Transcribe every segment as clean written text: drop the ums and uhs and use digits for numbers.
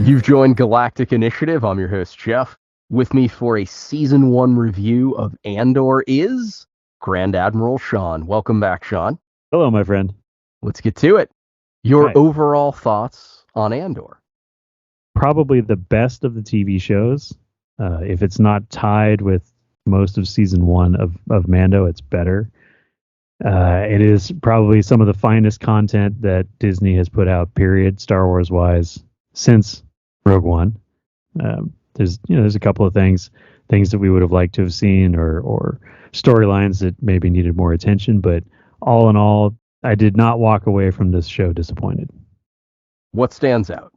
You've joined Galactic Initiative. I'm your host, Jeff. With me for a Season 1 review of Andor is Grand Admiral Sean. Welcome back, Sean. Hello, my friend. Let's get to it. Your Right. overall thoughts on Andor? Probably the best of the TV shows. If it's not tied with most of Season 1 of Mando, it's better. It is probably some of the finest content that Disney has put out, period, Star Wars-wise, since Rogue One. There's a couple of things that we would have liked to have seen, or storylines that maybe needed more attention. But all in all, I did not walk away from this show disappointed. What stands out?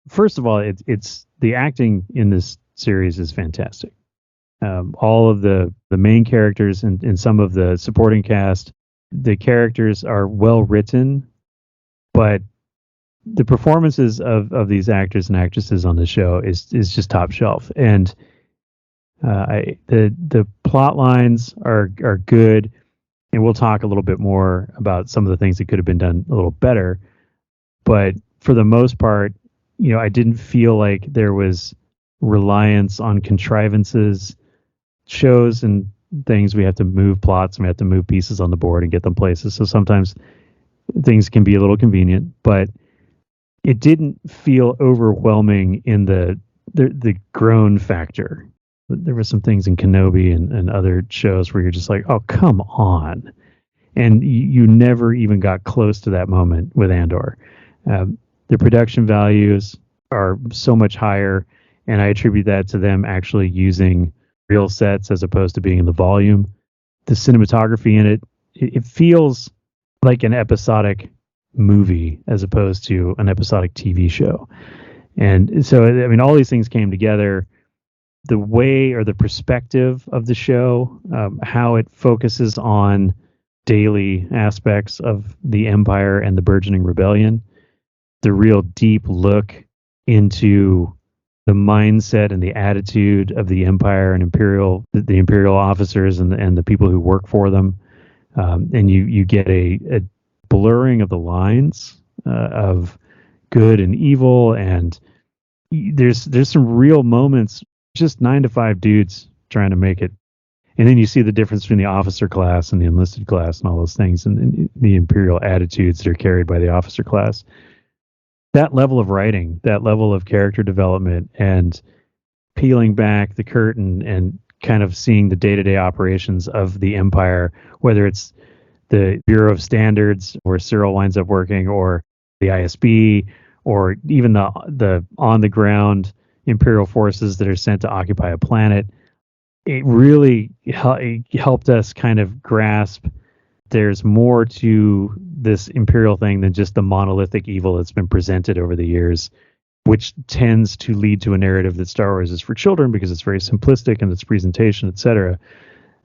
First of all, it's the acting in this series is fantastic. All of the main characters and some of the supporting cast, the characters are well written, but the performances of these actors and actresses on the show is just top shelf. And the plot lines are good, and we'll talk a little bit more about some of the things that could have been done a little better. But for the most part, I didn't feel like there was reliance on contrivances. Shows and things, we have to move plots and we have to move pieces on the board and get them places. So sometimes things can be a little convenient, but it didn't feel overwhelming in the groan factor. There were some things in Kenobi and other shows where you're just like, oh, come on. And you never even got close to that moment with Andor. The production values are so much higher, and I attribute that to them actually using real sets as opposed to being in the volume. The cinematography in it feels like an episodic movie as opposed to an episodic TV show. And so, all these things came together. The way or the perspective of the show, how it focuses on daily aspects of the Empire and the burgeoning rebellion, the real deep look into the mindset and the attitude of the Empire and the Imperial officers and the people who work for them. And you get a blurring of the lines of good and evil. And there's some real moments, just 9 to 5 dudes trying to make it. And then you see the difference between the officer class and the enlisted class and all those things, and the Imperial attitudes that are carried by the officer class. That level of writing, that level of character development, and peeling back the curtain and kind of seeing the day-to-day operations of the Empire, whether it's the Bureau of Standards where Cyril winds up working, or the ISB, or even the on-the-ground Imperial forces that are sent to occupy a planet. It really helped us kind of grasp there's more to this Imperial thing than just the monolithic evil that's been presented over the years, which tends to lead to a narrative that Star Wars is for children because it's very simplistic in its presentation, etc.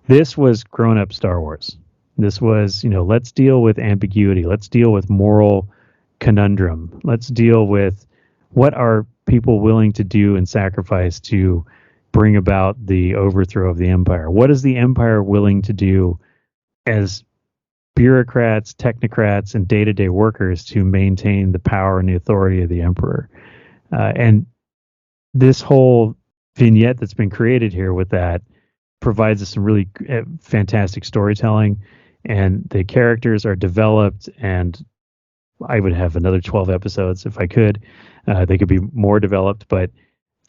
This was grown-up Star Wars. This was, let's deal with ambiguity. Let's deal with moral conundrum. Let's deal with what are people willing to do and sacrifice to bring about the overthrow of the Empire. What is the Empire willing to do as bureaucrats, technocrats, and day-to-day workers to maintain the power and the authority of the Emperor? And this whole vignette that's been created here with that provides us some really fantastic storytelling, and the characters are developed, and I would have another 12 episodes if I could. They could be more developed, but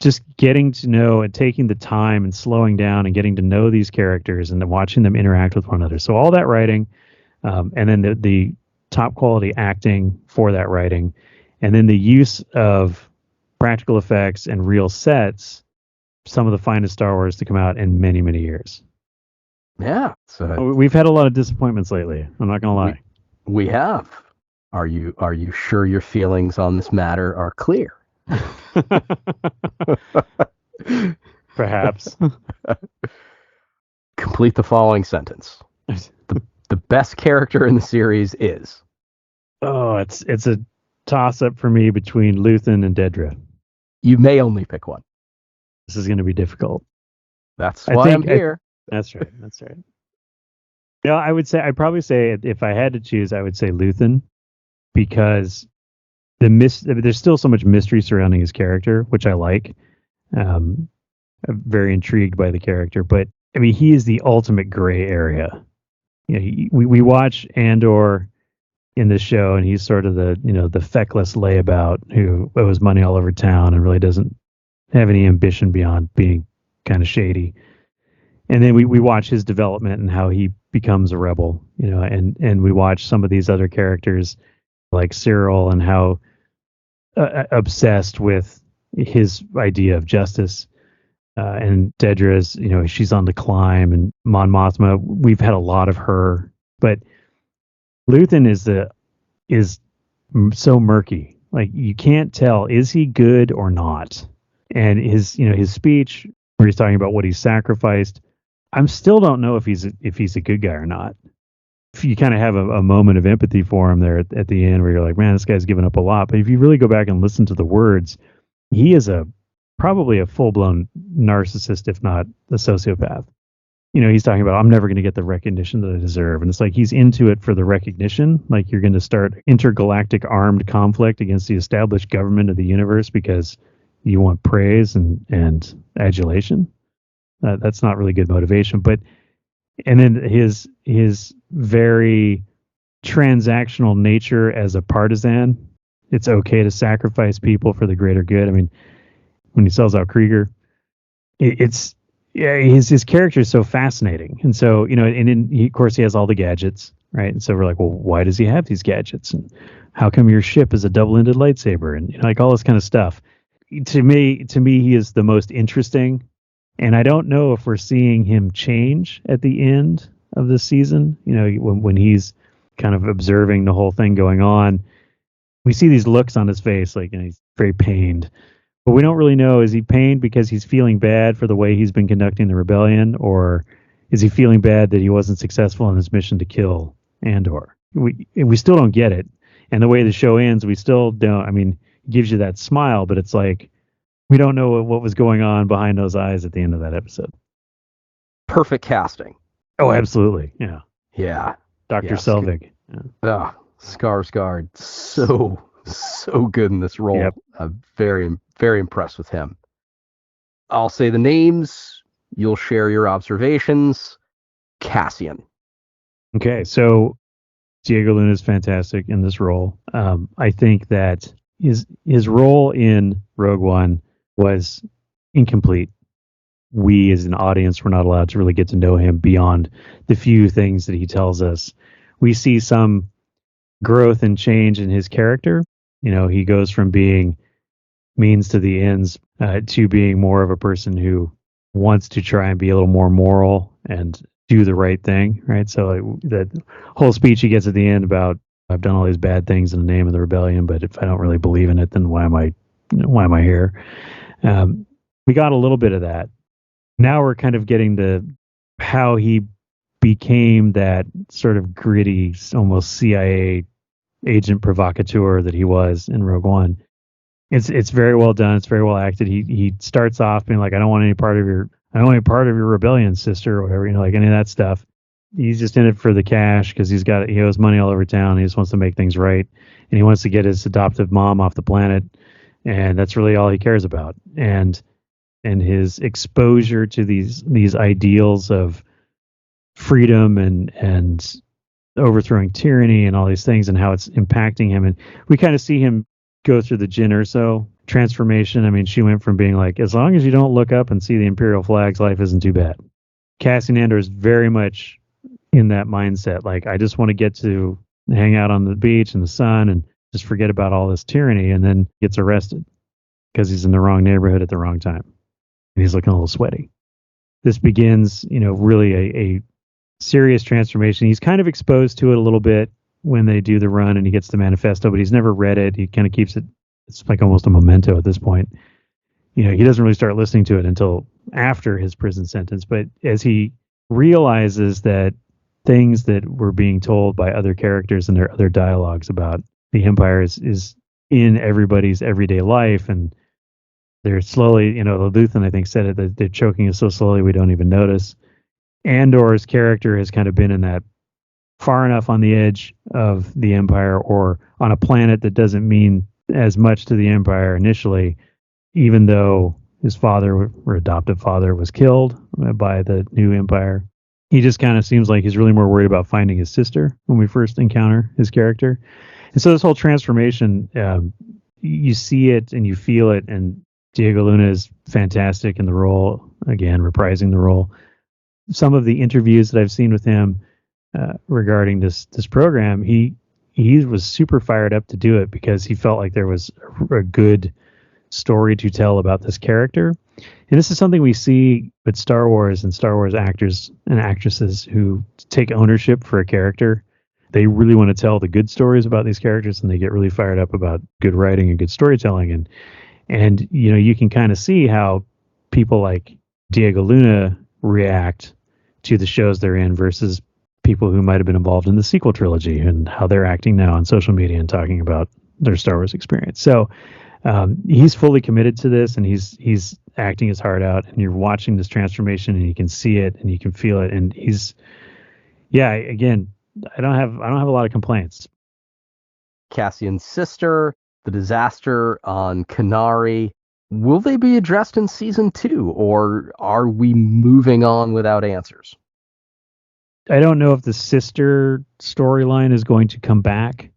just getting to know and taking the time and slowing down and getting to know these characters and then watching them interact with one another. So all that writing, and then the top quality acting for that writing, and then the use of practical effects and real sets, some of the finest Star Wars to come out in many, many years. Yeah. So we've had a lot of disappointments lately. I'm not going to lie. We have. Are you sure your feelings on this matter are clear? Perhaps. Complete the following sentence. The best character in the series is. Oh, it's a toss-up for me between Luthen and Dedra. You may only pick one. This is going to be difficult. That's why I'm here. That's right. Yeah, I'd probably say if I had to choose, I would say Luthen, because there's still so much mystery surrounding his character, which I like. I'm very intrigued by the character, but I mean, he is the ultimate gray area. We watch Andor in this show, and he's sort of the feckless layabout who owes money all over town and really doesn't have any ambition beyond being kind of shady. And then we watch his development and how he becomes a rebel, and we watch some of these other characters like Cyril and how obsessed with his idea of justice. And Dedra's, she's on the climb, and Mon Mothma, we've had a lot of her, but Luthen is so murky. Like, you can't tell, is he good or not? And his speech where he's talking about what he's sacrificed, I still don't know if he's a good guy or not. If you kind of have a moment of empathy for him there at the end, where you're like, man, this guy's given up a lot. But if you really go back and listen to the words, he is probably a full-blown narcissist, if not a sociopath. He's talking about, I'm never going to get the recognition that I deserve. And it's like, he's into it for the recognition. Like, you're going to start intergalactic armed conflict against the established government of the universe because you want praise and adulation. That's not really good motivation. And then his very transactional nature as a partisan. It's okay to sacrifice people for the greater good. I mean, when he sells out Krieger, his character is so fascinating. And so, and then of course he has all the gadgets, right? And so we're like, well, why does he have these gadgets? And how come your ship is a double-ended lightsaber? And like all this kind of stuff. To me, he is the most interesting. And I don't know if we're seeing him change at the end of the season. When he's kind of observing the whole thing going on, we see these looks on his face, like, he's very pained. But we don't really know, is he pained because he's feeling bad for the way he's been conducting the rebellion, or is he feeling bad that he wasn't successful in his mission to kill Andor? We still don't get it. And the way the show ends, we still don't. I mean, it gives you that smile, but it's like, we don't know what was going on behind those eyes at the end of that episode. Perfect casting. Oh, absolutely. Yeah. Yeah. Dr. Selvig. Yeah. Skarsgård, so good in this role. Yep. I'm very, very impressed with him. I'll say the names. You'll share your observations. Cassian. Okay, so Diego Luna is fantastic in this role. I think that his role in Rogue One was incomplete. We, as an audience, were not allowed to really get to know him beyond the few things that he tells us. We see some growth and change in his character. He goes from being means to the ends to being more of a person who wants to try and be a little more moral and do the right thing, right? So that whole speech he gets at the end about, I've done all these bad things in the name of the rebellion, but if I don't really believe in it, then why am I here? We got a little bit of that. Now we're kind of getting how he became that sort of gritty, almost CIA agent provocateur that he was in Rogue One. It's very well done. It's very well acted. He starts off being like, I don't want any part of your rebellion, sister, or whatever, like any of that stuff. He's just in it for the cash because he owes money all over town. He just wants to make things right, and he wants to get his adoptive mom off the planet, and that's really all he cares about. And his exposure to these ideals of freedom and overthrowing tyranny and all these things, and how it's impacting him. And we kind of see him go through the Jyn Erso transformation. I mean, she went from being like, as long as you don't look up and see the Imperial flags, life isn't too bad. Cassian Andor is very much in that mindset. Like, I just want to get to hang out on the beach in the sun and just forget about all this tyranny, and then gets arrested because he's in the wrong neighborhood at the wrong time. And he's looking a little sweaty. This begins, really a serious transformation. He's kind of exposed to it a little bit when they do the run and he gets the manifesto, but he's never read it. He kind of keeps it. It's like almost a memento at this point. He doesn't really start listening to it until after his prison sentence. But as he realizes that things that were being told by other characters and their other dialogues about the Empire is in everybody's everyday life, and they're slowly, Luthen, I think, said it, that they're choking us so slowly we don't even notice. Andor's character has kind of been in that far enough on the edge of the Empire, or on a planet that doesn't mean as much to the Empire initially, even though his father or adoptive father was killed by the new Empire. He just kind of seems like he's really more worried about finding his sister when we first encounter his character. And so this whole transformation, you see it and you feel it. And Diego Luna is fantastic in the role, again, reprising the role. Some of the interviews that I've seen with him regarding this program, he was super fired up to do it because he felt like there was a good story to tell about this character. And this is something we see with Star Wars and Star Wars actors and actresses who take ownership for a character. They really want to tell the good stories about these characters, and they get really fired up about good writing and good storytelling. And you know, you can kind of see how people like Diego Luna react to the shows they're in versus people who might have been involved in the sequel trilogy and how they're acting now on social media and talking about their Star Wars experience. So he's fully committed to this, and he's acting his heart out, and you're watching this transformation, and you can see it and you can feel it. And again, I don't have a lot of complaints. Cassian's sister, the disaster on Kenari, will they be addressed in season 2, or are we moving on without answers? I don't know if the sister storyline is going to come back.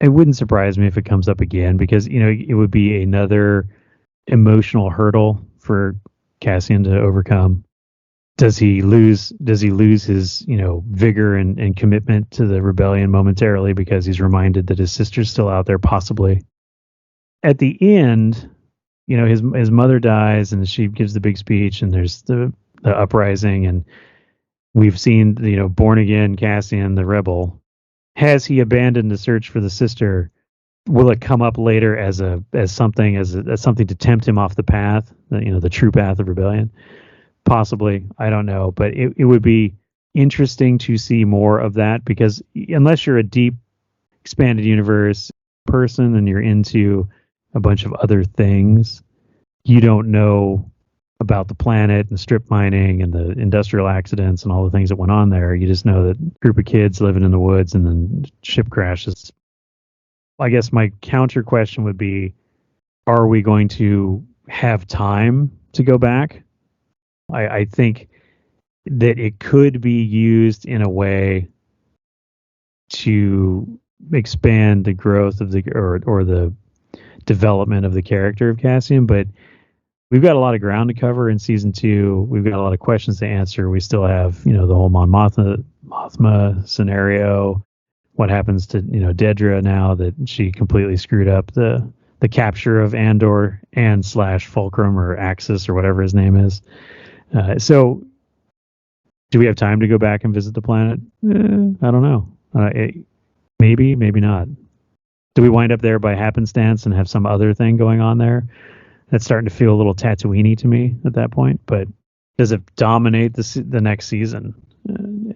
It wouldn't surprise me if it comes up again, because, you know, it would be another emotional hurdle for Cassian to overcome. Does he lose his, you know, vigor and commitment to the rebellion momentarily because he's reminded that his sister's still out there, possibly? At the end, you know, his mother dies and she gives the big speech, and there's the uprising, and we've seen, you know, born again Cassian, the rebel. Has he abandoned the search for the sister? Will it come up later as something to tempt him off the path, you know, the true path of rebellion? Possibly, I don't know, but it would be interesting to see more of that, because unless you're a deep expanded universe person and you're into a bunch of other things, you don't know about the planet and strip mining and the industrial accidents and all the things that went on there. You just know that a group of kids living in the woods and then ship crashes. I guess my counter question would be, are we going to have time to go back? I think that it could be used in a way to expand the growth of or the development of the character of Cassian, but we've got a lot of ground to cover in season 2. We've got a lot of questions to answer. We still have, you know, the whole Mon Mothma scenario. What happens to, you know, Dedra now that she completely screwed up the capture of Andor and / Fulcrum or Axis or whatever his name is. So do we have time to go back and visit the planet? I don't know. Maybe not. Do we wind up there by happenstance and have some other thing going on there? That's starting to feel a little Tatooine-y to me at that point. But does it dominate the next season?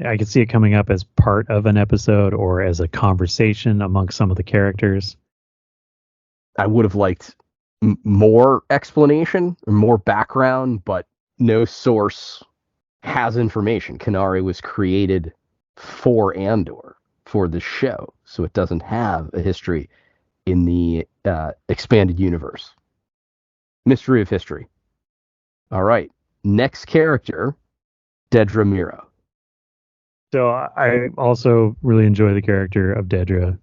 I could see it coming up as part of an episode or as a conversation amongst some of the characters. I would have liked more explanation or more background, but no source has information. Kenari was created for Andor, for the show, so it doesn't have a history in the expanded universe. Mystery of history. All right. Next character, Dedra Meero. So I also really enjoy the character of Dedra.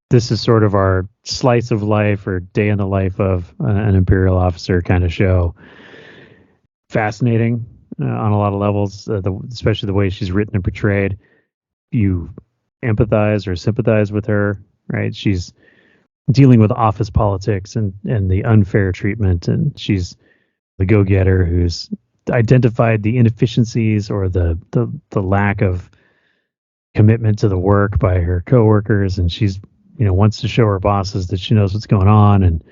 This is sort of our slice of life or day in the life of an Imperial officer kind of show. Fascinating on a lot of levels, especially the way she's written and portrayed. You empathize or sympathize with her, right? She's dealing with office politics and the unfair treatment, and she's the go-getter who's identified the inefficiencies or the lack of commitment to the work by her coworkers, and she's, you know, wants to show her bosses that she knows what's going on. And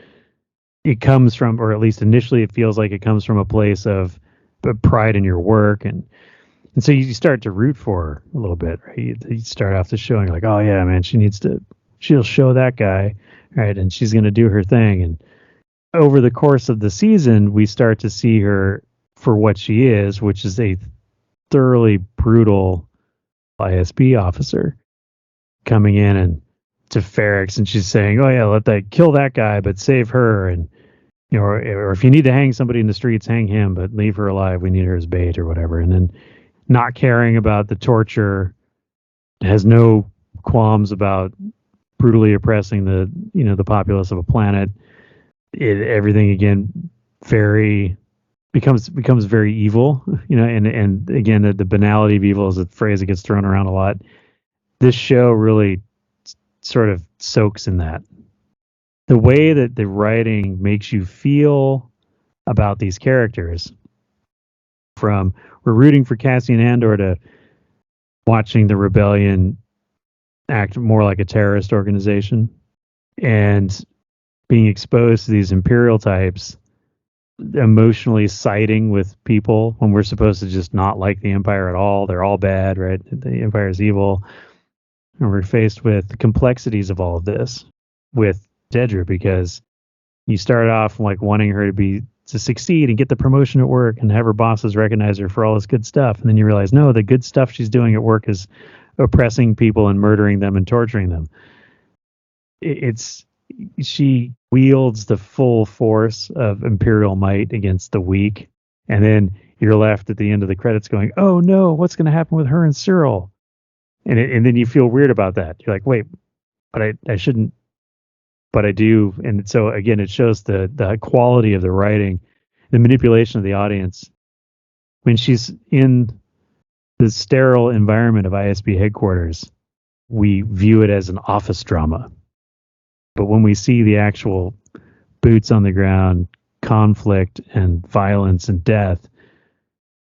it comes from, or at least initially it feels like it comes from a place of pride in your work, and so you start to root for her a little bit, right? You start off the show and you're like, oh yeah, man, she'll show that guy, right? And she's going to do her thing. And over the course of the season, we start to see her for what she is, which is a thoroughly brutal ISB officer coming in and to Ferrex, and she's saying, "Oh yeah, kill that guy, but save her," and or if you need to hang somebody in the streets, hang him, but leave her alive. We need her as bait or whatever. And then not caring about the torture, has no qualms about brutally oppressing the populace of a planet. Everything again very becomes very evil, and again the banality of evil is a phrase that gets thrown around a lot. This show really sort of soaks in that. The way that the writing makes you feel about these characters, from we're rooting for Cassian Andor to watching the rebellion act more like a terrorist organization, and being exposed to these Imperial types emotionally siding with people when we're supposed to just not like the Empire at all. They're all bad, right? The Empire is evil. And we're faced with the complexities of all of this with Dedra, because you start off like wanting her to succeed and get the promotion at work and have her bosses recognize her for all this good stuff. And then you realize, no, the good stuff she's doing at work is oppressing people and murdering them and torturing them. She wields the full force of Imperial might against the weak. And then you're left at the end of the credits going, oh no, what's going to happen with her and Cyril? And then you feel weird about that. You're like, wait, but I shouldn't, but I do. And so again, it shows the quality of the writing, the manipulation of the audience. When she's in the sterile environment of ISB headquarters, we view it as an office drama. But when we see the actual boots on the ground, conflict and violence and death,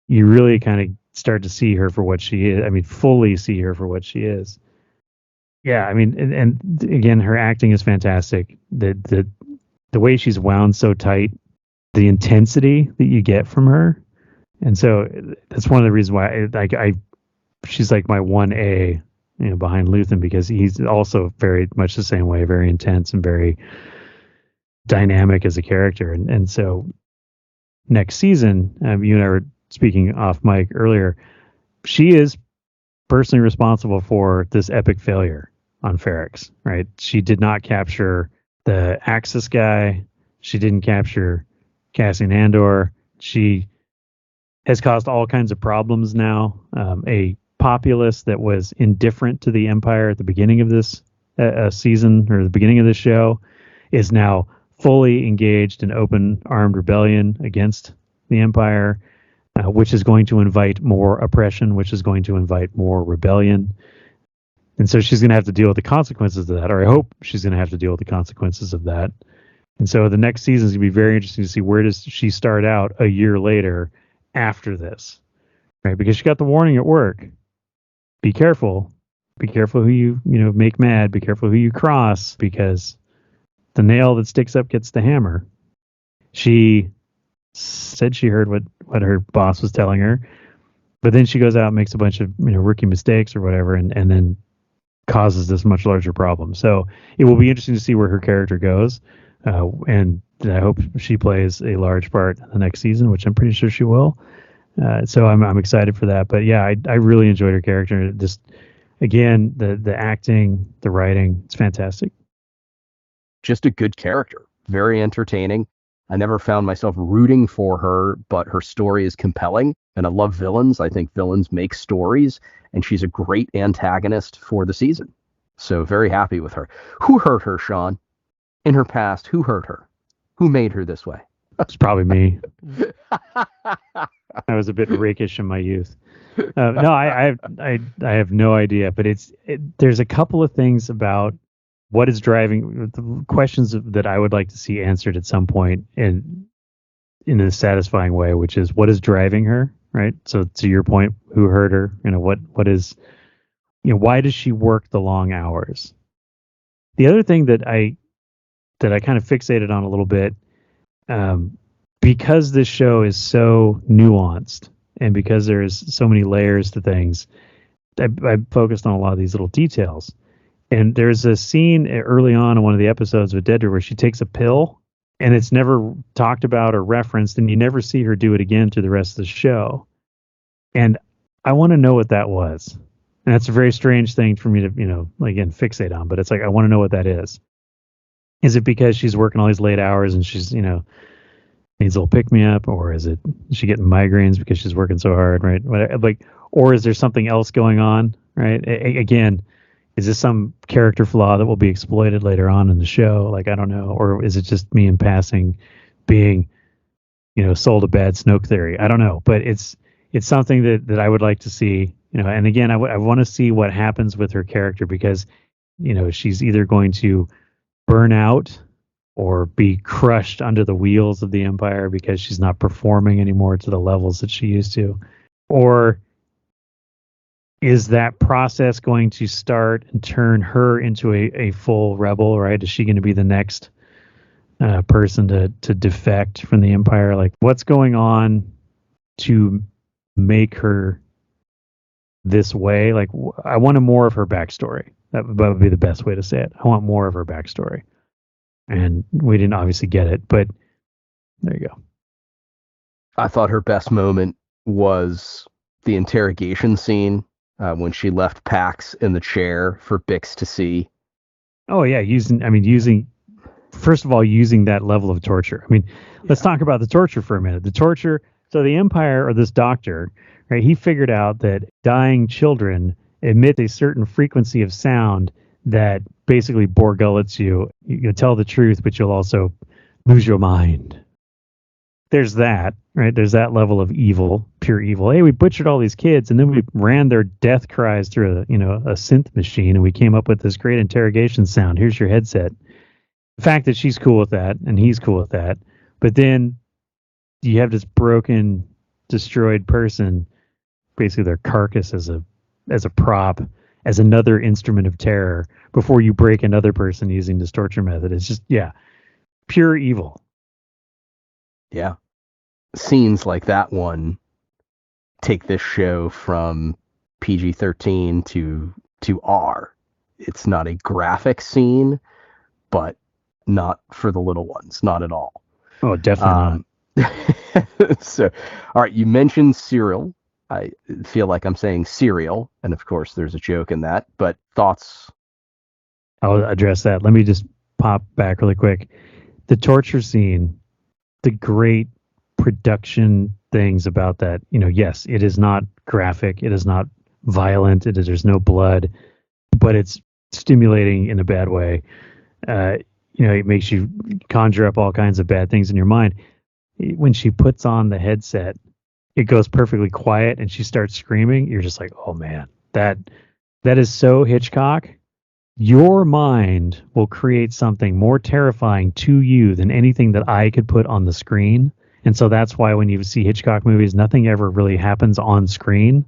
you really kind of start to see her for what she is. I mean, fully see her for what she is. Yeah, I mean, and again, her acting is fantastic. The way she's wound so tight, the intensity that you get from her, and so that's one of the reasons why she's like my 1A, behind Luthen, because he's also very much the same way, very intense and very dynamic as a character. And so next season, you and I were speaking off mic earlier, she is personally responsible for this epic failure on Ferrex, right? She did not capture the Axis guy. She didn't capture Cassian Andor. She has caused all kinds of problems now. A populace that was indifferent to the Empire at the beginning of this season, or the beginning of this show, is now fully engaged in open armed rebellion against the Empire, which is going to invite more oppression, which is going to invite more rebellion. And so she's going to have to deal with the consequences of that, or I hope she's going to have to deal with the consequences of that. And so the next season is going to be very interesting to see where does she start out a year later after this, right? Because she got the warning at work. Be careful. Be careful who you make mad. Be careful who you cross, because the nail that sticks up gets the hammer. She said she heard what her boss was telling her, but then she goes out and makes a bunch of rookie mistakes or whatever, and then causes this much larger problem. So it will be interesting to see where her character goes, and I hope she plays a large part in the next season, which I'm pretty sure she will. So I'm excited for that. But yeah, I really enjoyed her character. Just again, the acting, the writing, it's fantastic. Just a good character, very entertaining. I never found myself rooting for her, but her story is compelling, and I love villains. I think villains make stories, and she's a great antagonist for the season. So very happy with her. Who hurt her, Sean? In her past, who hurt her? Who made her this way? It's probably me. I was a bit rakish in my youth. No, I have no idea, but there's a couple of things about what is driving the questions that I would like to see answered at some point in a satisfying way, which is what is driving her, right? So to your point, who hurt her? What is, why does she work the long hours? The other thing that I kind of fixated on a little bit, because this show is so nuanced and because there's so many layers to things, I focused on a lot of these little details. And there's a scene early on in one of the episodes with Dedra where she takes a pill, and it's never talked about or referenced, and you never see her do it again through the rest of the show. And I want to know what that was. And that's a very strange thing for me to, again, fixate on. But it's like, I want to know what that is. Is it because she's working all these late hours and she's, needs a little pick me up, or is she getting migraines because she's working so hard, right? Or is there something else going on, right? Again, is this some character flaw that will be exploited later on in the show? Like, I don't know. Or is it just me in passing being, sold a bad Snoke theory? I don't know. But it's something that I would like to see, and again, I want to see what happens with her character, because, she's either going to burn out or be crushed under the wheels of the Empire because she's not performing anymore to the levels that she used to. Or is that process going to start and turn her into a full rebel, right? Is she going to be the next person to defect from the Empire? Like, what's going on to make her this way? Like, I wanted more of her backstory. That would be the best way to say it. I want more of her backstory. And we didn't obviously get it, but there you go. I thought her best moment was the interrogation scene when she left Pax in the chair for Bix to see. Oh yeah, using first of all, using that level of torture. Let's talk about the torture for a minute. The torture. So the Empire, or this doctor, right? He figured out that dying children emit a certain frequency of sound that basically Borgullets you. You tell the truth, but you'll also lose your mind. There's that, right? There's that level of evil, pure evil. Hey, we butchered all these kids, and then we ran their death cries through a synth machine, and we came up with this great interrogation sound. Here's your headset. The fact that she's cool with that, and he's cool with that, but then you have this broken, destroyed person, basically their carcass as a prop, as another instrument of terror before you break another person using this torture method. It's just, pure evil. Yeah. Scenes like that one take this show from PG-13 to R. It's not a graphic scene, but not for the little ones, not at all. Oh, definitely not. So, all right, you mentioned cereal. I feel like I'm saying cereal, and of course there's a joke in that, but thoughts? I'll address that. Let me just pop back really quick. The torture scene, the great production things about that, yes, it is not graphic, it is not violent, there's no blood, but it's stimulating in a bad way. It makes you conjure up all kinds of bad things in your mind. When she puts on the headset, it goes perfectly quiet and she starts screaming. You're just like, oh man, that is so Hitchcock. Your mind will create something more terrifying to you than anything that I could put on the screen. And so that's why when you see Hitchcock movies, nothing ever really happens on screen.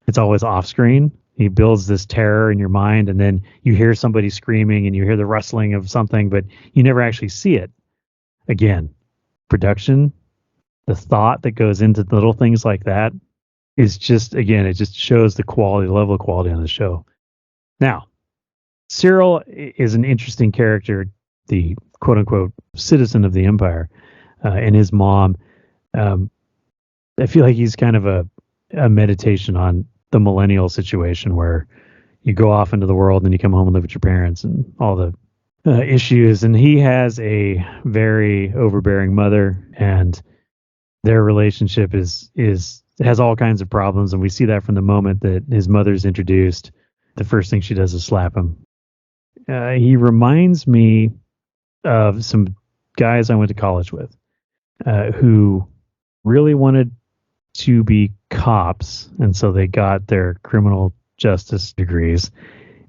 It's always off screen. He builds this terror in your mind, and then you hear somebody screaming and you hear the rustling of something, but you never actually see it. Again, production, the thought that goes into little things like that is just, again, it just shows the level of quality on the show. Now, Cyril is an interesting character, the quote-unquote citizen of the Empire, and his mom. I feel like he's kind of a meditation on the millennial situation where you go off into the world and you come home and live with your parents and all the issues. And he has a very overbearing mother, and their relationship has all kinds of problems. And we see that from the moment that his mother's introduced. The first thing she does is slap him. He reminds me of some guys I went to college with who really wanted to be cops, and so they got their criminal justice degrees,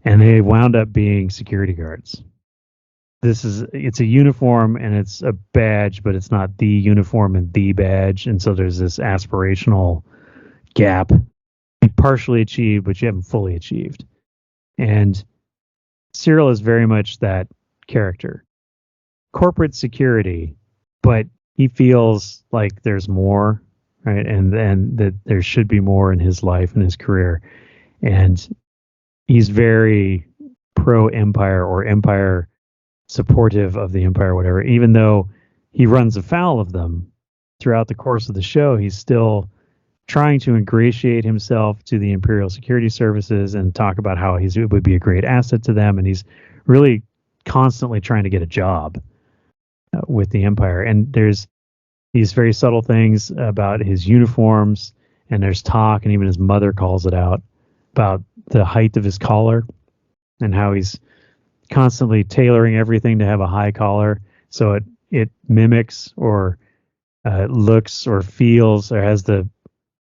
and they wound up being security guards. It's a uniform and it's a badge, but it's not the uniform and the badge, and so there's this aspirational gap. You partially achieved, but you haven't fully achieved. And Cyril is very much that character. Corporate security, but he feels like there's more, right? And that there should be more in his life and his career. And he's very pro-Empire or Empire supportive of the Empire, whatever. Even though he runs afoul of them throughout the course of the show, he's still trying to ingratiate himself to the Imperial Security Services and talk about how it would be a great asset to them, and he's really constantly trying to get a job with the Empire. And there's these very subtle things about his uniforms, and there's talk, and even his mother calls it out, about the height of his collar and how he's constantly tailoring everything to have a high collar so it mimics or looks or feels or has the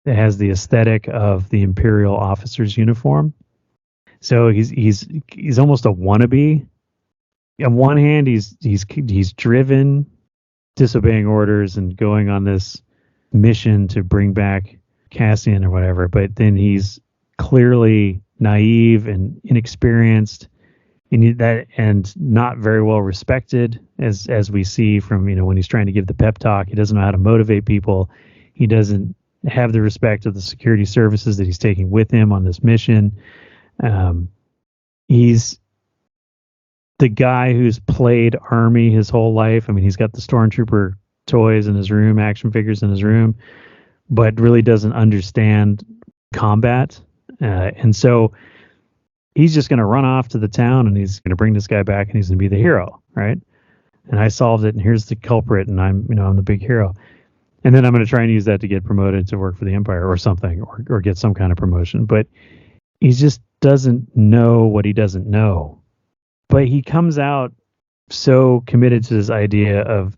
aesthetic of the Imperial officer's uniform. So he's almost a wannabe. On one hand, he's driven, disobeying orders and going on this mission to bring back Cassian or whatever, but then he's clearly naive and inexperienced and not very well respected, as we see from, when he's trying to give the pep talk. He doesn't know how to motivate people. He doesn't have the respect of the security services that he's taking with him on this mission. He's the guy who's played Army his whole life. I mean, he's got the Stormtrooper toys in his room, action figures in his room, but really doesn't understand combat. And so he's just going to run off to the town, and he's going to bring this guy back, and he's going to be the hero, right? And I solved it, and here's the culprit, and I'm the big hero. And then I'm going to try and use that to get promoted to work for the Empire or something, or get some kind of promotion. But he just doesn't know what he doesn't know. But he comes out so committed to this idea of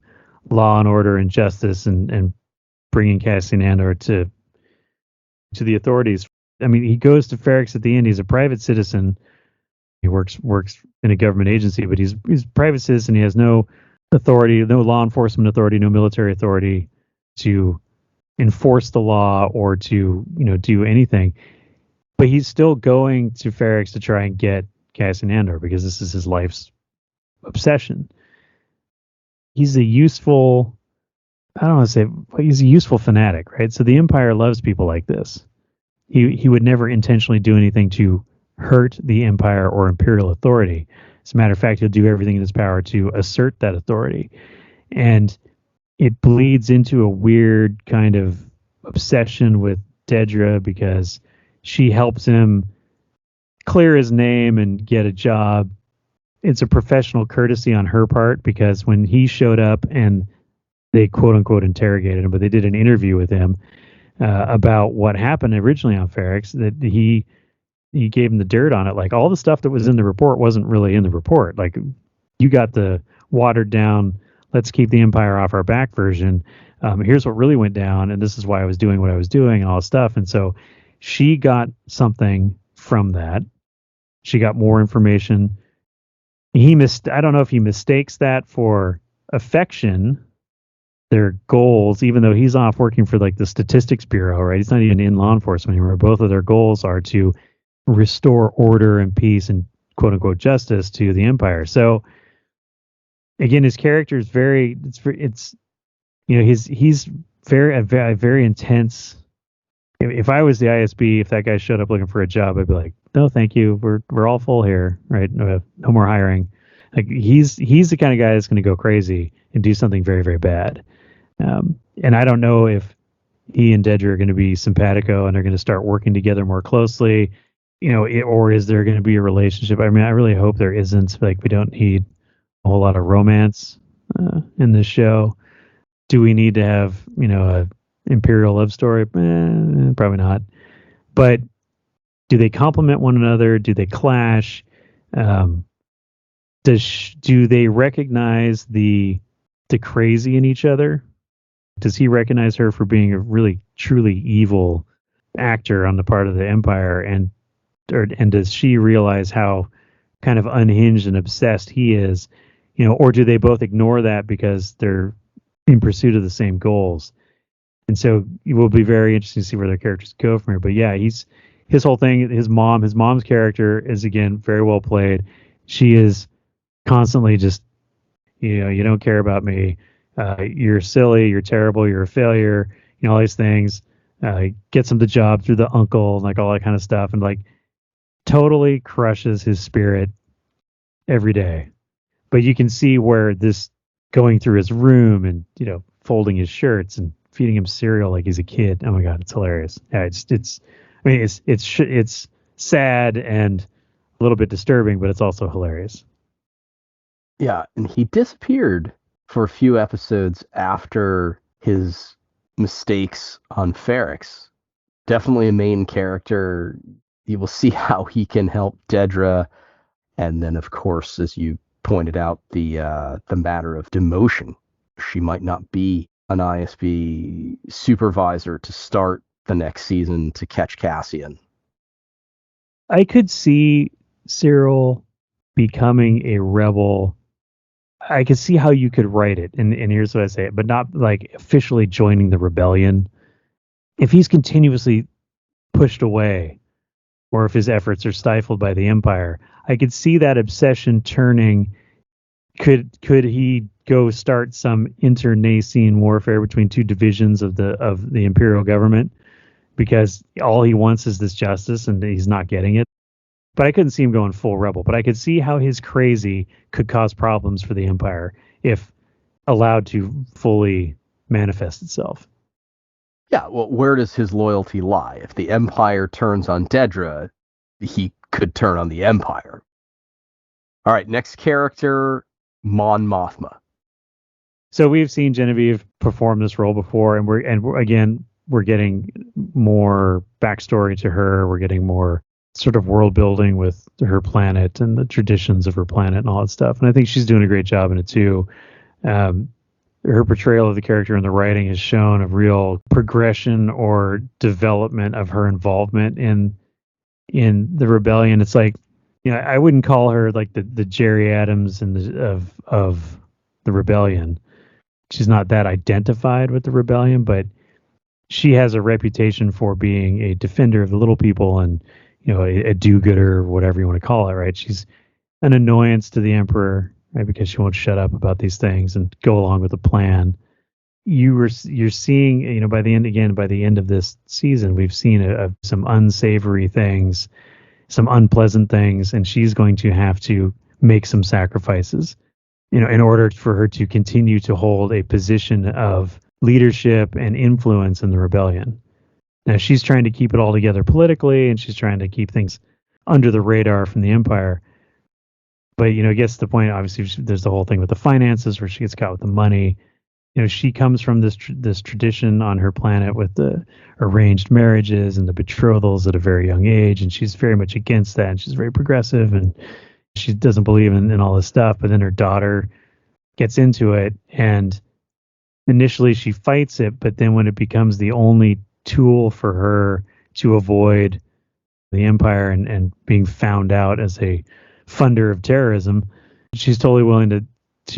law and order and justice and bringing Cassian Andor to the authorities. I mean, he goes to Ferrix at the end. He's a private citizen. He works in a government agency, but he's a private citizen. He has no authority, no law enforcement authority, no military authority to enforce the law or to do anything. But he's still going to Ferrix to try and get Cassian Andor because this is his life's obsession. He's a useful, I don't want to say, but he's a useful fanatic, right? So the Empire loves people like this. He would never intentionally do anything to hurt the Empire or Imperial authority. As a matter of fact, he'll do everything in his power to assert that authority. And it bleeds into a weird kind of obsession with Dedra because she helps him clear his name and get a job. It's a professional courtesy on her part because when he showed up and they quote unquote interrogated him, but they did an interview with him about what happened originally on Ferrix, that he gave him the dirt on it. Like, all the stuff that was in the report wasn't really in the report. Like, you got the watered down, let's keep the Empire off our back version. Here's what really went down, and this is why I was doing what I was doing and all this stuff. And so she got something from that. She got more information. I don't know if he mistakes that for affection, their goals, even though he's off working for like the Statistics Bureau, right? He's not even in law enforcement anymore. Both of their goals are to restore order and peace and quote unquote justice to the Empire. So again, his character is he's very intense. If I was the ISB, if that guy showed up looking for a job, I'd be like, no, thank you. We're all full here, right? No more hiring. Like, he's the kind of guy that's going to go crazy and do something very, very bad. And I don't know if he and Dedra are going to be simpatico and they're going to start working together more closely, or is there going to be a relationship? I mean, I really hope there isn't. Like, we don't need a whole lot of romance in this show. Do we need to have, a Imperial love story? Probably not. But do they complement one another? Do they clash? Do they recognize the crazy in each other? Does he recognize her for being a really truly evil actor on the part of the Empire, and does she realize how kind of unhinged and obsessed he is? Or do they both ignore that because they're in pursuit of the same goals? And so it will be very interesting to see where their characters go from here. But yeah, his whole thing, his mom's character is, again, very well played. She is constantly just, you don't care about me. You're silly. You're terrible. You're a failure. All these things. Gets him the job through the uncle, like all that kind of stuff. And like totally crushes his spirit every day. But you can see where this going through his room and, folding his shirts and feeding him cereal like he's a kid. Oh my god, it's hilarious. Yeah, I mean, it's sad and a little bit disturbing, but it's also hilarious. Yeah, and he disappeared for a few episodes after his mistakes on Ferrix. Definitely a main character. You will see how he can help Dedra, and then, of course, as you pointed out, the matter of demotion. She might not be an ISB supervisor to start the next season to catch Cassian. I could see Cyril becoming a rebel. I could see how you could write it, and here's what I say, but not like officially joining the rebellion. If he's continuously pushed away, or if his efforts are stifled by the Empire, I could see that obsession turning. Could he go start some internecine warfare between two divisions of the Imperial government, because all he wants is this justice and he's not getting it? But I couldn't see him going full rebel. But I could see how his crazy could cause problems for the Empire if allowed to fully manifest itself. Yeah, well, where does his loyalty lie? If the Empire turns on Dedra, he could turn on the Empire. All right, next character, Mon Mothma. So we've seen Genevieve perform this role before, and we're getting more backstory to her. We're getting more sort of world building with her planet and the traditions of her planet and all that stuff. And I think she's doing a great job in it too. Her portrayal of the character in the writing has shown a real progression or development of her involvement in the rebellion. It's like, I wouldn't call her like the Jerry Adams of the rebellion. She's not that identified with the rebellion, but she has a reputation for being a defender of the little people and a do-gooder, or whatever you want to call it, right? She's an annoyance to the Emperor, right? Because she won't shut up about these things and go along with the plan. You're seeing, by the end of this season, we've seen some unsavory things, some unpleasant things, and she's going to have to make some sacrifices, in order for her to continue to hold a position of leadership and influence in the rebellion. Now, she's trying to keep it all together politically, and she's trying to keep things under the radar from the Empire. But, it gets to the point, obviously, there's the whole thing with the finances where she gets caught with the money. She comes from this tradition on her planet with the arranged marriages and the betrothals at a very young age, and she's very much against that. And she's very progressive, and she doesn't believe in all this stuff. But then her daughter gets into it, and initially she fights it, but then when it becomes the only tool for her to avoid the Empire and being found out as a funder of terrorism, she's totally willing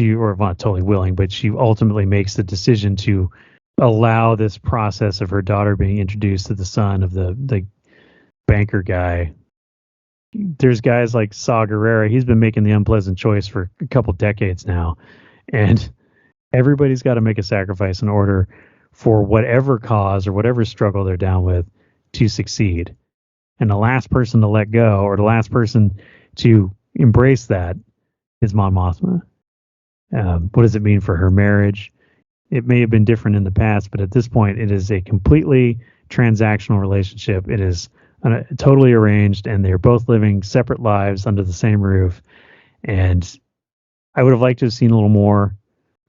or not totally willing, but she ultimately makes the decision to allow this process of her daughter being introduced to the son of the banker guy. There's guys like Saw Gerrera. He's been making the unpleasant choice for a couple decades now, and everybody's got to make a sacrifice in order for whatever cause or whatever struggle they're down with to succeed. And the last person to let go, or the last person to embrace that, is Mon Mothma. What does it mean for her marriage? It may have been different in the past, but at this point, it is a completely transactional relationship. It is totally arranged, and they're both living separate lives under the same roof. And I would have liked to have seen a little more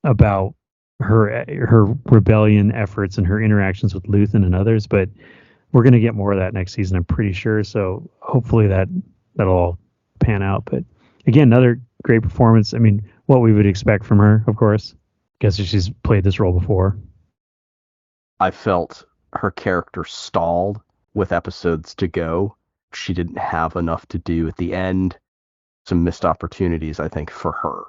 about her rebellion efforts and her interactions with Luthen and others, but we're going to get more of that next season, I'm pretty sure. So hopefully that'll all pan out. But again, another great performance. I mean, what we would expect from her, of course, because she's played this role before. I felt her character stalled with episodes to go. She didn't have enough to do at the end. Some missed opportunities, I think, for her.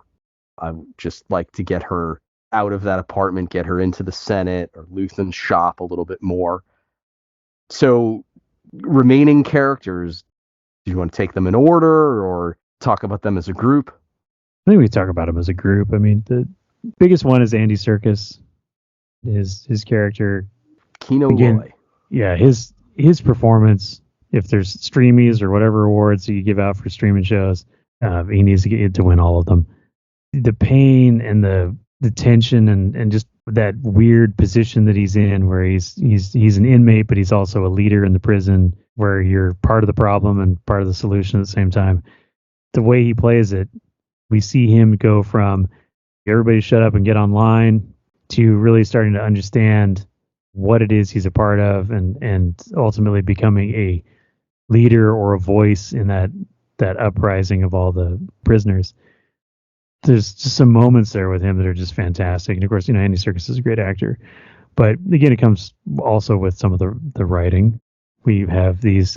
I would just like to get her out of that apartment, get her into the Senate or Luthen's shop a little bit more. So, remaining characters, do you want to take them in order or talk about them as a group? I think we talk about them as a group. I mean, the biggest one is Andy Serkis. His character, Kino Loy. Yeah, his performance. If there's streamies or whatever awards you give out for streaming shows, he needs to get to win all of them. The pain and the tension and just that weird position that he's in, where he's an inmate, but he's also a leader in the prison, where you're part of the problem and part of the solution at the same time. The way he plays it, we see him go from everybody shut up and get online to really starting to understand what it is he's a part of, and ultimately becoming a leader or a voice in that uprising of all the prisoners. There's just some moments there with him that are just fantastic. And of course, Andy Serkis is a great actor. But again, it comes also with some of the writing. We have these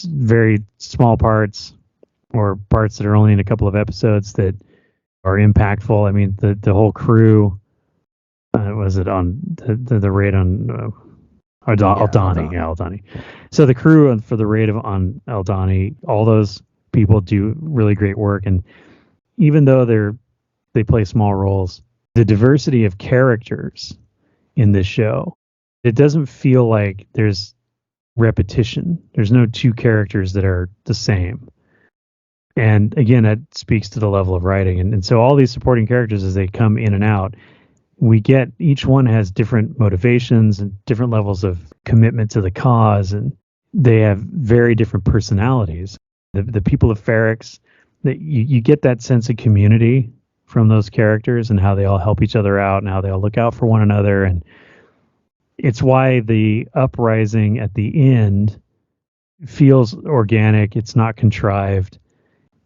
very small parts, or parts that are only in a couple of episodes, that are impactful. I mean, the whole crew, was it on the raid on Aldhani? Yeah, Aldhani. So the crew for the raid on Aldhani, all those people do really great work. And even though they play small roles, the diversity of characters in this show, it doesn't feel like there's repetition. There's no two characters that are the same. And again, that speaks to the level of writing. And so all these supporting characters, as they come in and out, we get each one has different motivations and different levels of commitment to the cause, and they have very different personalities. The people of Ferrix, that you get that sense of community from those characters, and how they all help each other out and how they all look out for one another. And it's why the uprising at the end feels organic. It's not contrived.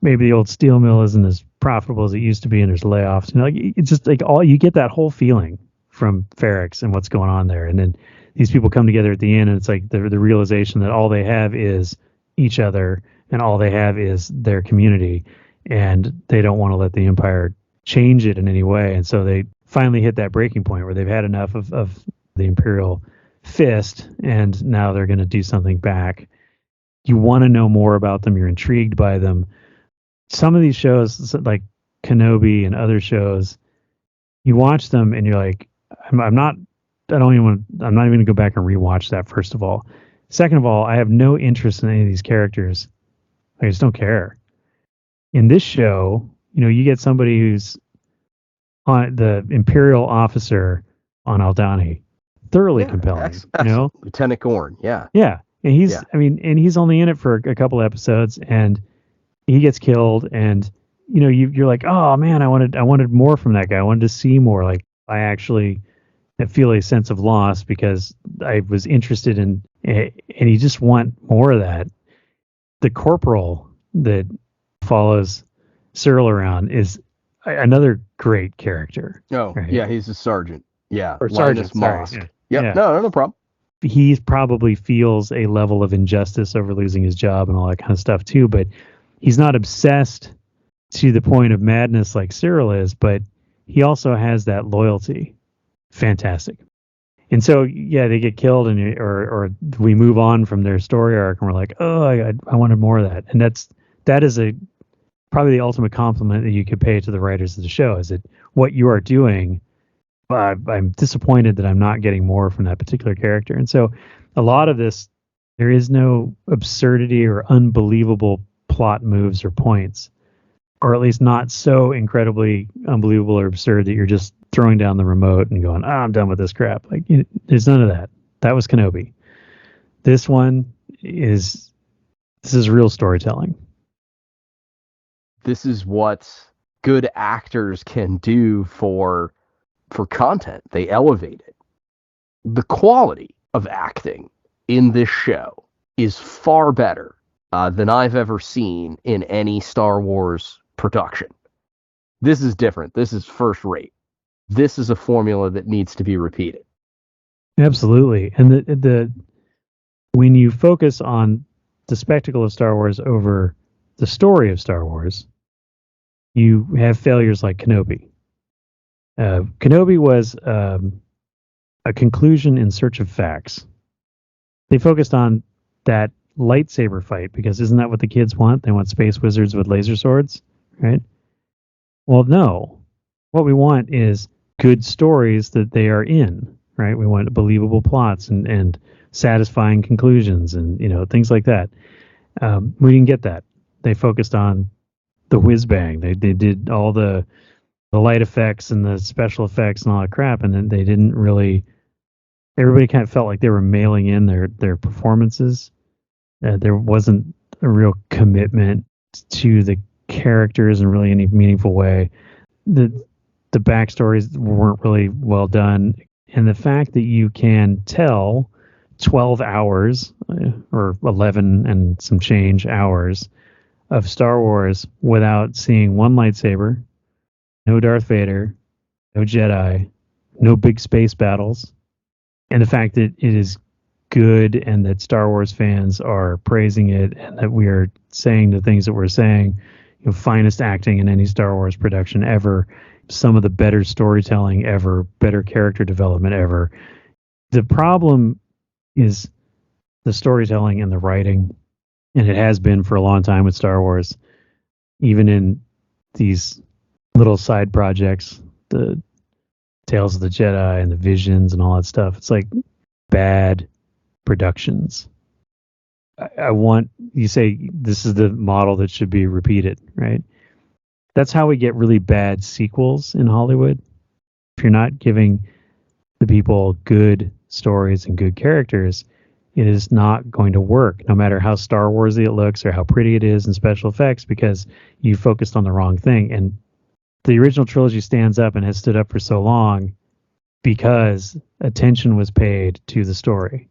Maybe the old steel mill isn't as profitable as it used to be, and there's layoffs. It's just like you get that whole feeling from Ferrix and what's going on there. And then these people come together at the end, and it's like the realization that all they have is each other, and all they have is their community, and they don't want to let the Empire change it in any way. And so they finally hit that breaking point where they've had enough of the Imperial fist, and now they're going to do something back. You want to know more about them. You're intrigued by them. Some of these shows, like Kenobi and other shows, you watch them and you're like, I'm not even going to go back and rewatch that, first of all. Second of all, I have no interest in any of these characters. I just don't care. In this show, you get somebody who's on the Imperial officer on Aldhani, thoroughly compelling. Lieutenant Gorn, yeah. Yeah. And he's only in it for a couple episodes, and he gets killed, and you're like, oh man, I wanted more from that guy. I wanted to see more. Like, I actually feel a sense of loss because I was interested in, and you just want more of that. The corporal that follows Cyril around is another great character. Oh, right? Yeah, he's a sergeant. Yeah, or Sergeant Mosk. Yep. Yeah. No problem. He probably feels a level of injustice over losing his job and all that kind of stuff too, but he's not obsessed to the point of madness like Cyril is, but he also has that loyalty. Fantastic. And so, yeah, they get killed, or we move on from their story arc, and we're like, oh, I wanted more of that. And that is probably the ultimate compliment that you could pay to the writers of the show, is that what you are doing, I'm disappointed that I'm not getting more from that particular character. And so a lot of this, there is no absurdity or unbelievable plot moves or points, or at least not so incredibly unbelievable or absurd that you're just throwing down the remote and going, I'm done with this crap. Like, there's none of that. That was Kenobi. This is real storytelling. This is what good actors can do for content. They elevate it. The quality of acting in this show is far better than I've ever seen in any Star Wars production. This is different. This is first rate. This is a formula that needs to be repeated. Absolutely. And the when you focus on the spectacle of Star Wars over the story of Star Wars, you have failures like Kenobi. Kenobi was a conclusion in search of facts. They focused on that lightsaber fight because isn't that what the kids want? They want space wizards with laser swords, right? Well, no. What we want is good stories that they are in, right? We want believable plots and satisfying conclusions and things like that. We didn't get that. They focused on the whiz bang. They did all the the light effects and the special effects and all that crap, and then they didn't really. Everybody kind of felt like they were mailing in their performances. There wasn't a real commitment to the characters in really any meaningful way. The backstories weren't really well done, and the fact that you can tell 12 hours or 11 and some change hours of Star Wars without seeing one lightsaber, no Darth Vader, no Jedi, no big space battles, and the fact that it is good and that Star Wars fans are praising it and that we are saying the things that we're saying, finest acting in any Star Wars production ever, some of the better storytelling ever, better character development ever. The problem is the storytelling and the writing, and it has been for a long time with Star Wars, even in these little side projects, the Tales of the Jedi and the Visions and all that stuff. It's like bad productions. I want, you say this is the model that should be repeated, right? That's how we get really bad sequels in Hollywood. If you're not giving the people good stories and good characters, it is not going to work, no matter how Star Warsy it looks or how pretty it is in special effects, because you focused on the wrong thing. And the original trilogy stands up and has stood up for so long because attention was paid to the story.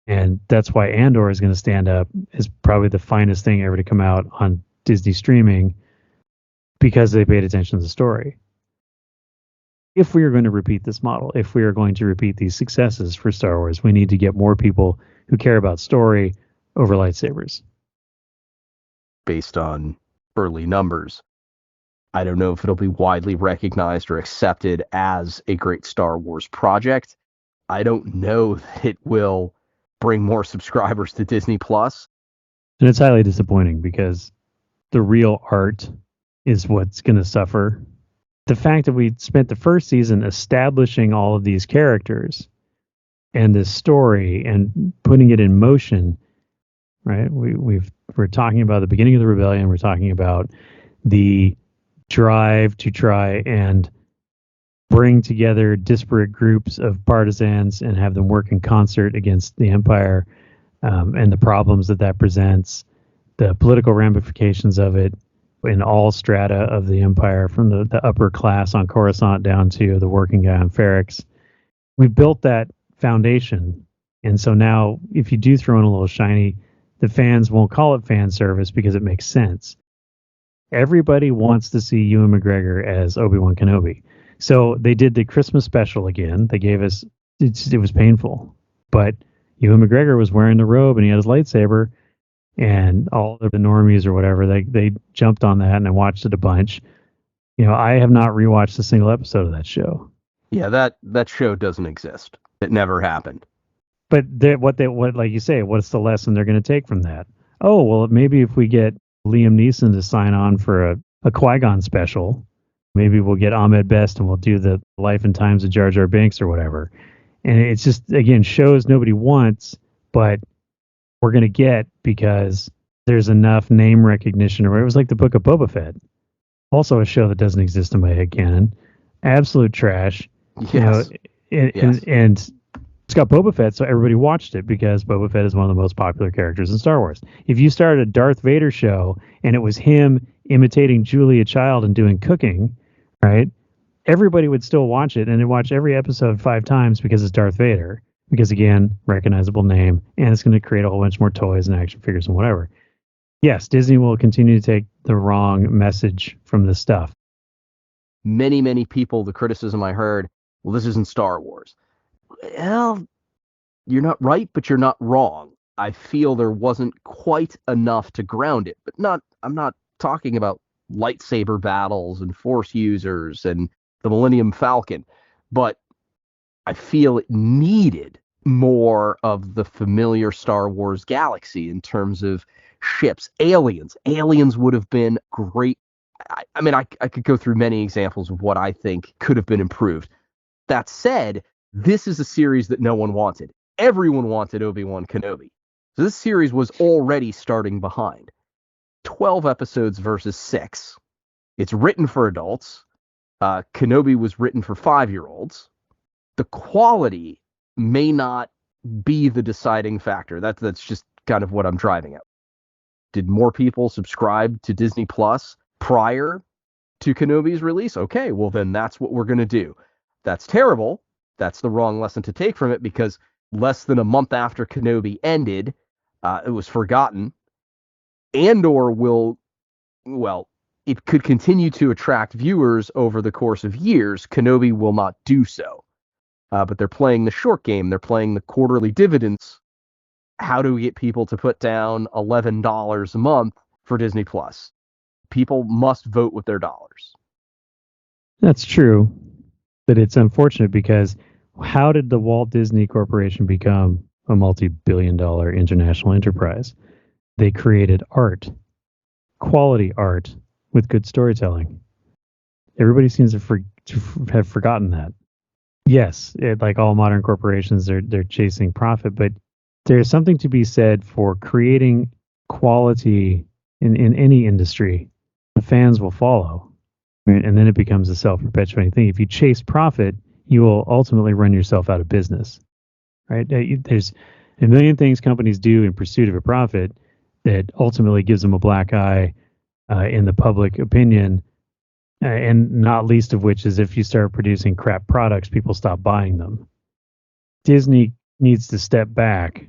And that's why Andor is going to stand up as probably the finest thing ever to come out on Disney streaming, because they paid attention to the story. If we are going to repeat this model, if we are going to repeat these successes for Star Wars, we need to get more people who care about story over lightsabers. Based on early numbers, I don't know if it'll be widely recognized or accepted as a great Star Wars project. I don't know that it will bring more subscribers to Disney Plus. And it's highly disappointing because the real art is what's going to suffer. The fact that we spent the first season establishing all of these characters and this story and putting it in motion, right? We're talking about the beginning of the rebellion. We're talking about the drive to try and bring together disparate groups of partisans and have them work in concert against the Empire, and the problems that presents, the political ramifications of it in all strata of the Empire, from the upper class on Coruscant down to the working guy on Ferrix. We built that foundation. And so now if you do throw in a little shiny, the fans won't call it fan service because it makes sense. Everybody wants to see Ewan McGregor as Obi-Wan Kenobi. So they did the Christmas special again. They gave us, it was painful, but Ewan McGregor was wearing the robe and he had his lightsaber, and all of the normies or whatever, they jumped on that and I watched it a bunch. I have not rewatched a single episode of that show. Yeah, that show doesn't exist. It never happened. But what like you say, what's the lesson they're going to take from that? Oh, well, maybe if we get Liam Neeson to sign on for a Qui-Gon special, maybe we'll get Ahmed Best and we'll do the life and times of Jar Jar Binks or whatever. And it's just, again, shows nobody wants, but we're going to get because there's enough name recognition. Or it was like the Book of Boba Fett, also a show that doesn't exist in my head canon. Absolute trash. Yes. And it's got Boba Fett, so everybody watched it because Boba Fett is one of the most popular characters in Star Wars. If you started a Darth Vader show and it was him imitating Julia Child and doing cooking, right? Everybody would still watch it, and they'd watch every episode 5 times because it's Darth Vader. Because, again, recognizable name, and it's going to create a whole bunch more toys and action figures and whatever. Yes, Disney will continue to take the wrong message from this stuff. Many, many people, the criticism I heard, well, this isn't Star Wars. Well, you're not right, but you're not wrong. I feel there wasn't quite enough to ground it, but I'm not talking about lightsaber battles and Force users and the Millennium Falcon, but I feel it needed more of the familiar Star Wars galaxy in terms of ships. Aliens would have been great. I mean, I could go through many examples of what I think could have been improved. That said, this is a series that no one wanted. Everyone wanted Obi-Wan Kenobi. So this series was already starting behind. 12 episodes versus 6. It's written for adults. Kenobi was written for 5-year-olds. The quality may not be the deciding factor. That's just kind of what I'm driving at. Did more people subscribe to Disney Plus prior to Kenobi's release? Okay, well then that's what we're going to do. That's terrible. That's the wrong lesson to take from it, because less than a month after Kenobi ended, it was forgotten. Andor it could continue to attract viewers over the course of years. Kenobi will not do so. But they're playing the short game. They're playing the quarterly dividends. How do we get people to put down $11 a month for Disney Plus? People must vote with their dollars. That's true, but it's unfortunate because how did the Walt Disney Corporation become a multi-billion-dollar international enterprise? They created art, quality art with good storytelling. Everybody seems to have forgotten that. Yes, like all modern corporations, they're chasing profit, but there's something to be said for creating quality in any industry. The fans will follow, right? And then it becomes a self-perpetuating thing. If you chase profit, you will ultimately run yourself out of business, right? There's a million things companies do in pursuit of a profit that ultimately gives them a black eye in the public opinion, and not least of which is if you start producing crap products, people stop buying them. Disney needs to step back.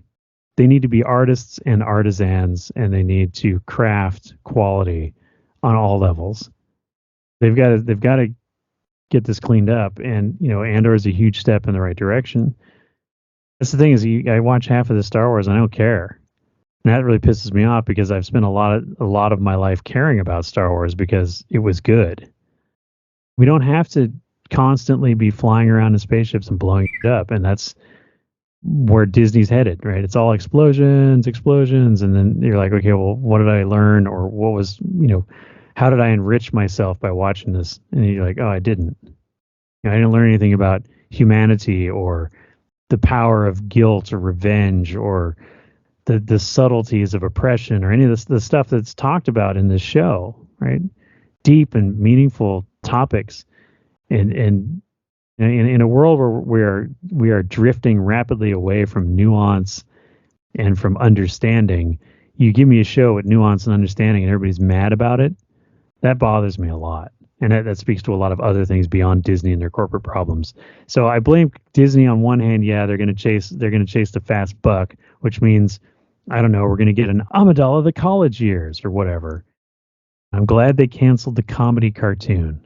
They need to be artists and artisans, and they need to craft quality on all levels. They've got to get this cleaned up, and Andor is a huge step in the right direction. That's the thing is, I watch half of the Star Wars and I don't care, and that really pisses me off because I've spent a lot of my life caring about Star Wars because it was good. We don't have to constantly be flying around in spaceships and blowing it up, and that's where Disney's headed, right? It's all explosions, and then you're like, okay, well, what did I learn, or what was, how did I enrich myself by watching this? And you're like, oh, I didn't. I didn't learn anything about humanity or the power of guilt or revenge or the subtleties of oppression or any of the stuff that's talked about in this show, right? Deep and meaningful topics, and in a world where we are drifting rapidly away from nuance and from understanding, you give me a show with nuance and understanding and everybody's mad about it, that bothers me a lot. And that speaks to a lot of other things beyond Disney and their corporate problems. So I blame Disney on one hand. Yeah, they're going to chase the fast buck, which means, I don't know, we're going to get an Amidala of the college years or whatever. I'm glad they canceled the comedy cartoon.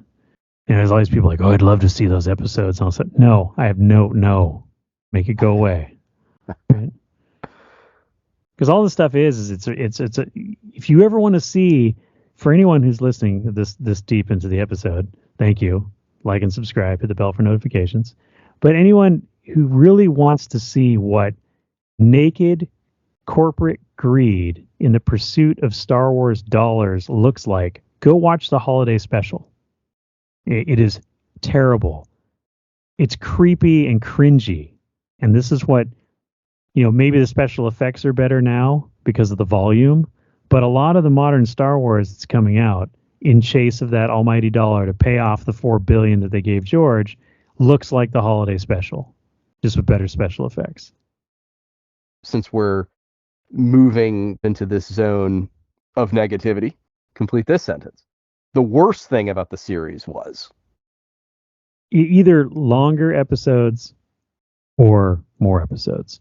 And there's all these people like, oh, I'd love to see those episodes. And I said, no, I have no. Make it go away. Right? Because all this stuff is it's if you ever want to see, for anyone who's listening this deep into the episode, thank you. Like and subscribe, hit the bell for notifications. But anyone who really wants to see what naked corporate greed in the pursuit of Star Wars dollars looks like, go watch the holiday special. It is terrible. It's creepy and cringy. And this is what, maybe the special effects are better now because of the volume, but a lot of the modern Star Wars that's coming out in chase of that almighty dollar to pay off the $4 billion that they gave George looks like the holiday special, just with better special effects. Since we're moving into this zone of negativity, complete this sentence. The worst thing about the series was either longer episodes or more episodes.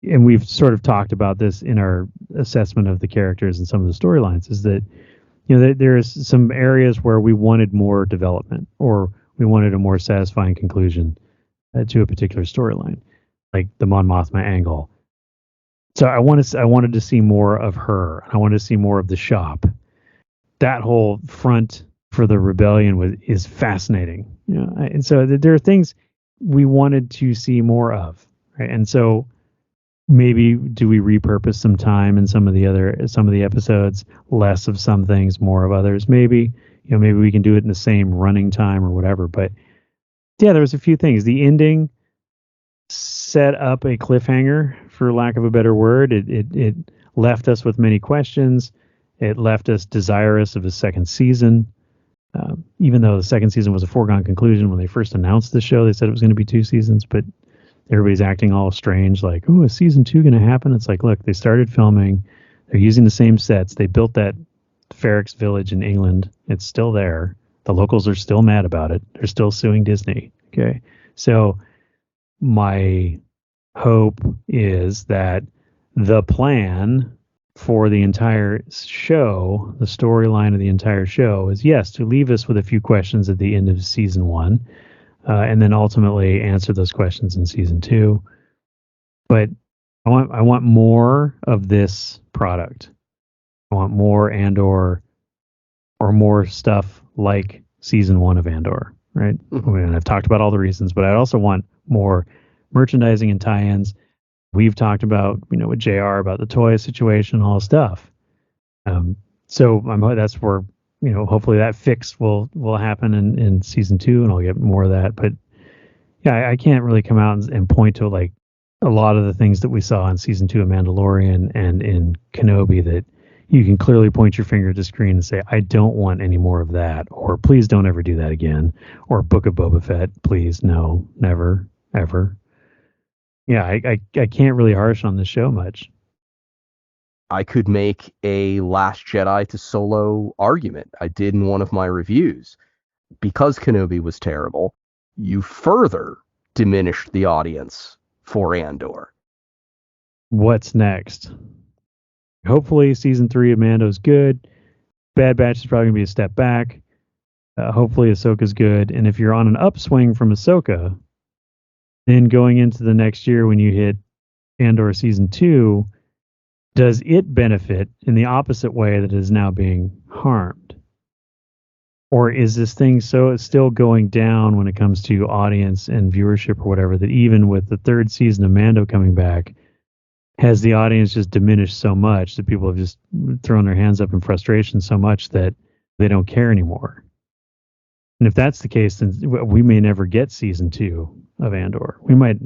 And we've sort of talked about this in our assessment of the characters and some of the storylines, is that, there's some areas where we wanted more development or we wanted a more satisfying conclusion to a particular storyline, like the Mon Mothma angle. So I wanted to see more of her. I wanted to see more of the shop. That whole front for the rebellion is fascinating. And so there are things we wanted to see more of, right? And so maybe do we repurpose some time in some of the episodes, less of some things, more of others? Maybe we can do it in the same running time or whatever. But yeah, there was a few things. The ending set up a cliffhanger, for lack of a better word. It left us with many questions. It left us desirous of a second season. Even though the second season was a foregone conclusion when they first announced the show, they said it was going to be 2 seasons, but everybody's acting all strange, like, "Oh, is season 2 going to happen?" It's like, look, they started filming. They're using the same sets. They built that Ferrex village in England. It's still there. The locals are still mad about it. They're still suing Disney. Okay. So my hope is that the plan for the entire show, the storyline of the entire show, is yes, to leave us with a few questions at the end of season 1, and then ultimately answer those questions in season 2. But I want more of this product. I want more Andor, or more stuff like season 1 of Andor, right? Mhm. I mean, I've talked about all the reasons, but I also want more merchandising and tie-ins. We've talked about, with JR about the toy situation, all stuff. So that's where, hopefully that fix will happen in season 2, and I'll get more of that. But yeah, I can't really come out and point to like a lot of the things that we saw in season 2 of Mandalorian and in Kenobi that you can clearly point your finger at the screen and say, I don't want any more of that, or please don't ever do that again, or Book of Boba Fett, please, no, never, ever. Yeah, I can't really harsh on the show much. I could make a Last Jedi to Solo argument. I did in one of my reviews. Because Kenobi was terrible, you further diminished the audience for Andor. What's next? Hopefully season 3 of Mando's good. Bad Batch is probably going to be a step back. Hopefully Ahsoka's good. And if you're on an upswing from Ahsoka, then going into the next year when you hit Andor season 2, does it benefit in the opposite way that it is now being harmed? Or is this thing so it's still going down when it comes to audience and viewership or whatever, that even with the 3rd season of Mando coming back, has the audience just diminished so much that people have just thrown their hands up in frustration so much that they don't care anymore? And if that's the case, then we may never get season 2 of Andor.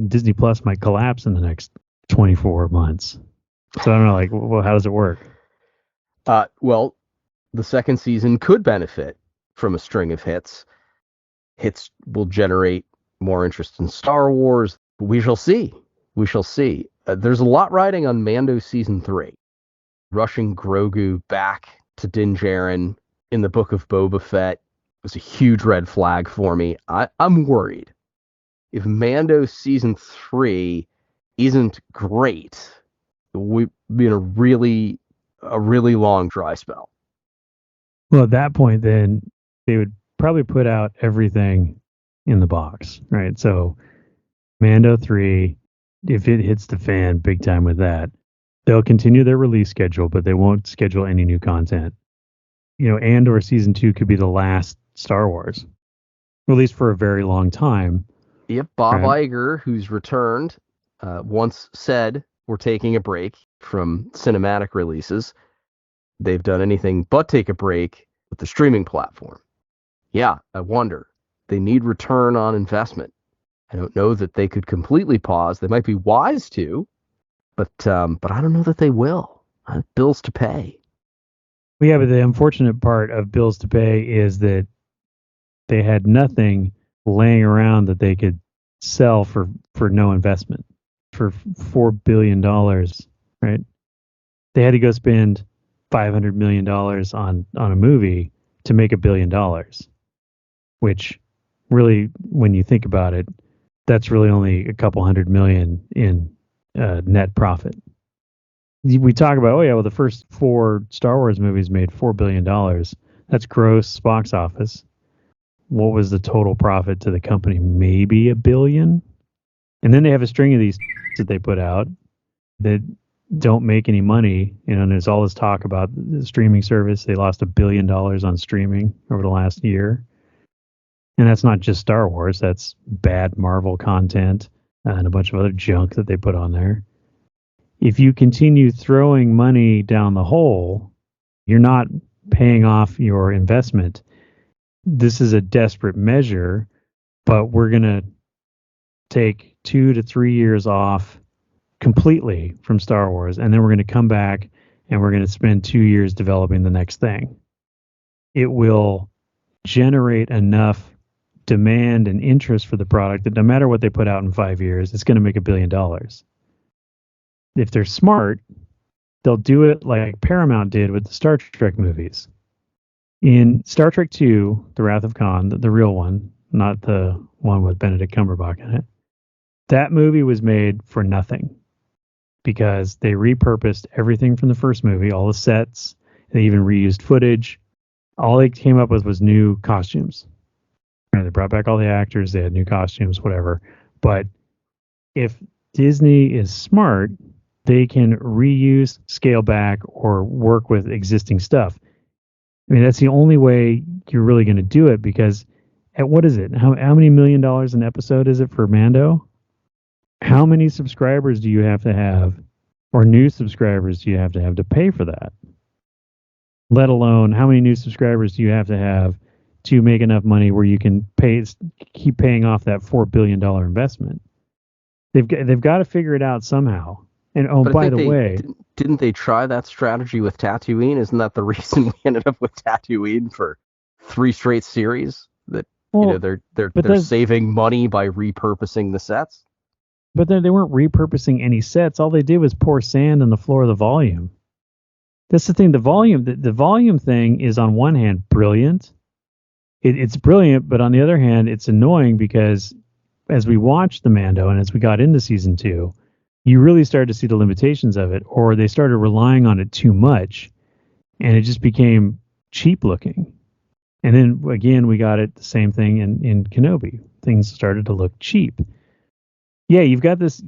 Disney Plus might collapse in the next 24 months. So I don't know, like, well, how does it work? Well, the second season could benefit from a string of hits. Hits will generate more interest in Star Wars. We shall see. We shall see. There's a lot riding on Mando season 3. Rushing Grogu back to Din Djarin in the Book of Boba Fett was a huge red flag for me. I'm worried. If Mando season 3 isn't great, we've been a really long dry spell. Well, at that point, then they would probably put out everything in the box, right? So Mando 3, if it hits the fan big time with that, they'll continue their release schedule, but they won't schedule any new content. Andor season 2 could be the last Star Wars, at least for a very long time. Yep, Bob Iger, who's returned, once said, we're taking a break from cinematic releases. They've done anything but take a break with the streaming platform. Yeah, I wonder. They need return on investment. I don't know that they could completely pause. They might be wise to, but I don't know that they will. Bills to pay. Well, yeah, but the unfortunate part of bills to pay is that they had nothing laying around that they could sell for no investment. For $4 billion, right? They had to go spend $500 million on a movie to make $1 billion, which really, when you think about it, that's really only a couple $100 million in net profit. We talk about, the first 4 Star Wars movies made $4 billion. That's gross box office. What was the total profit to the company? Maybe $1 billion. And then they have a string of these that they put out that don't make any money. And there's all this talk about the streaming service. They lost $1 billion on streaming over the last year. And that's not just Star Wars. That's bad Marvel content and a bunch of other junk that they put on there. If you continue throwing money down the hole, you're not paying off your investment. This is a desperate measure, but we're going to take 2 to 3 years off completely from Star Wars, and then we're going to come back and we're going to spend 2 years developing the next thing. It will generate enough demand and interest for the product that no matter what they put out in 5 years, it's going to make $1 billion. If they're smart, they'll do it like Paramount did with the Star Trek movies. In Star Trek II, The Wrath of Khan, the real one, not the one with Benedict Cumberbatch in it, that movie was made for nothing because they repurposed everything from the first movie, all the sets. They even reused footage. All they came up with was new costumes. They brought back all the actors. They had new costumes, whatever. But if Disney is smart, they can reuse, scale back, or work with existing stuff. I mean, that's the only way you're really going to do it because at what is it? How many $1 million an episode is it for Mando? How many subscribers do you have to have, or new subscribers do you have to pay for that? Let alone how many new subscribers do you have to make enough money where you can keep paying off that $4 billion investment? They've got to figure it out somehow. And But by the way, didn't they try that strategy with Tatooine? Isn't that the reason we ended up with Tatooine for 3 straight series? That they're saving money by repurposing the sets. But then they weren't repurposing any sets. All they did was pour sand on the floor of the volume. That's the thing. The volume thing is on one hand brilliant. It's brilliant, but on the other hand, it's annoying because as we watched the Mando and as we got into season 2, you really started to see the limitations of it, or they started relying on it too much, and it just became cheap looking. And then again, we got it the same thing in Kenobi. Things started to look cheap. Yeah, you've got this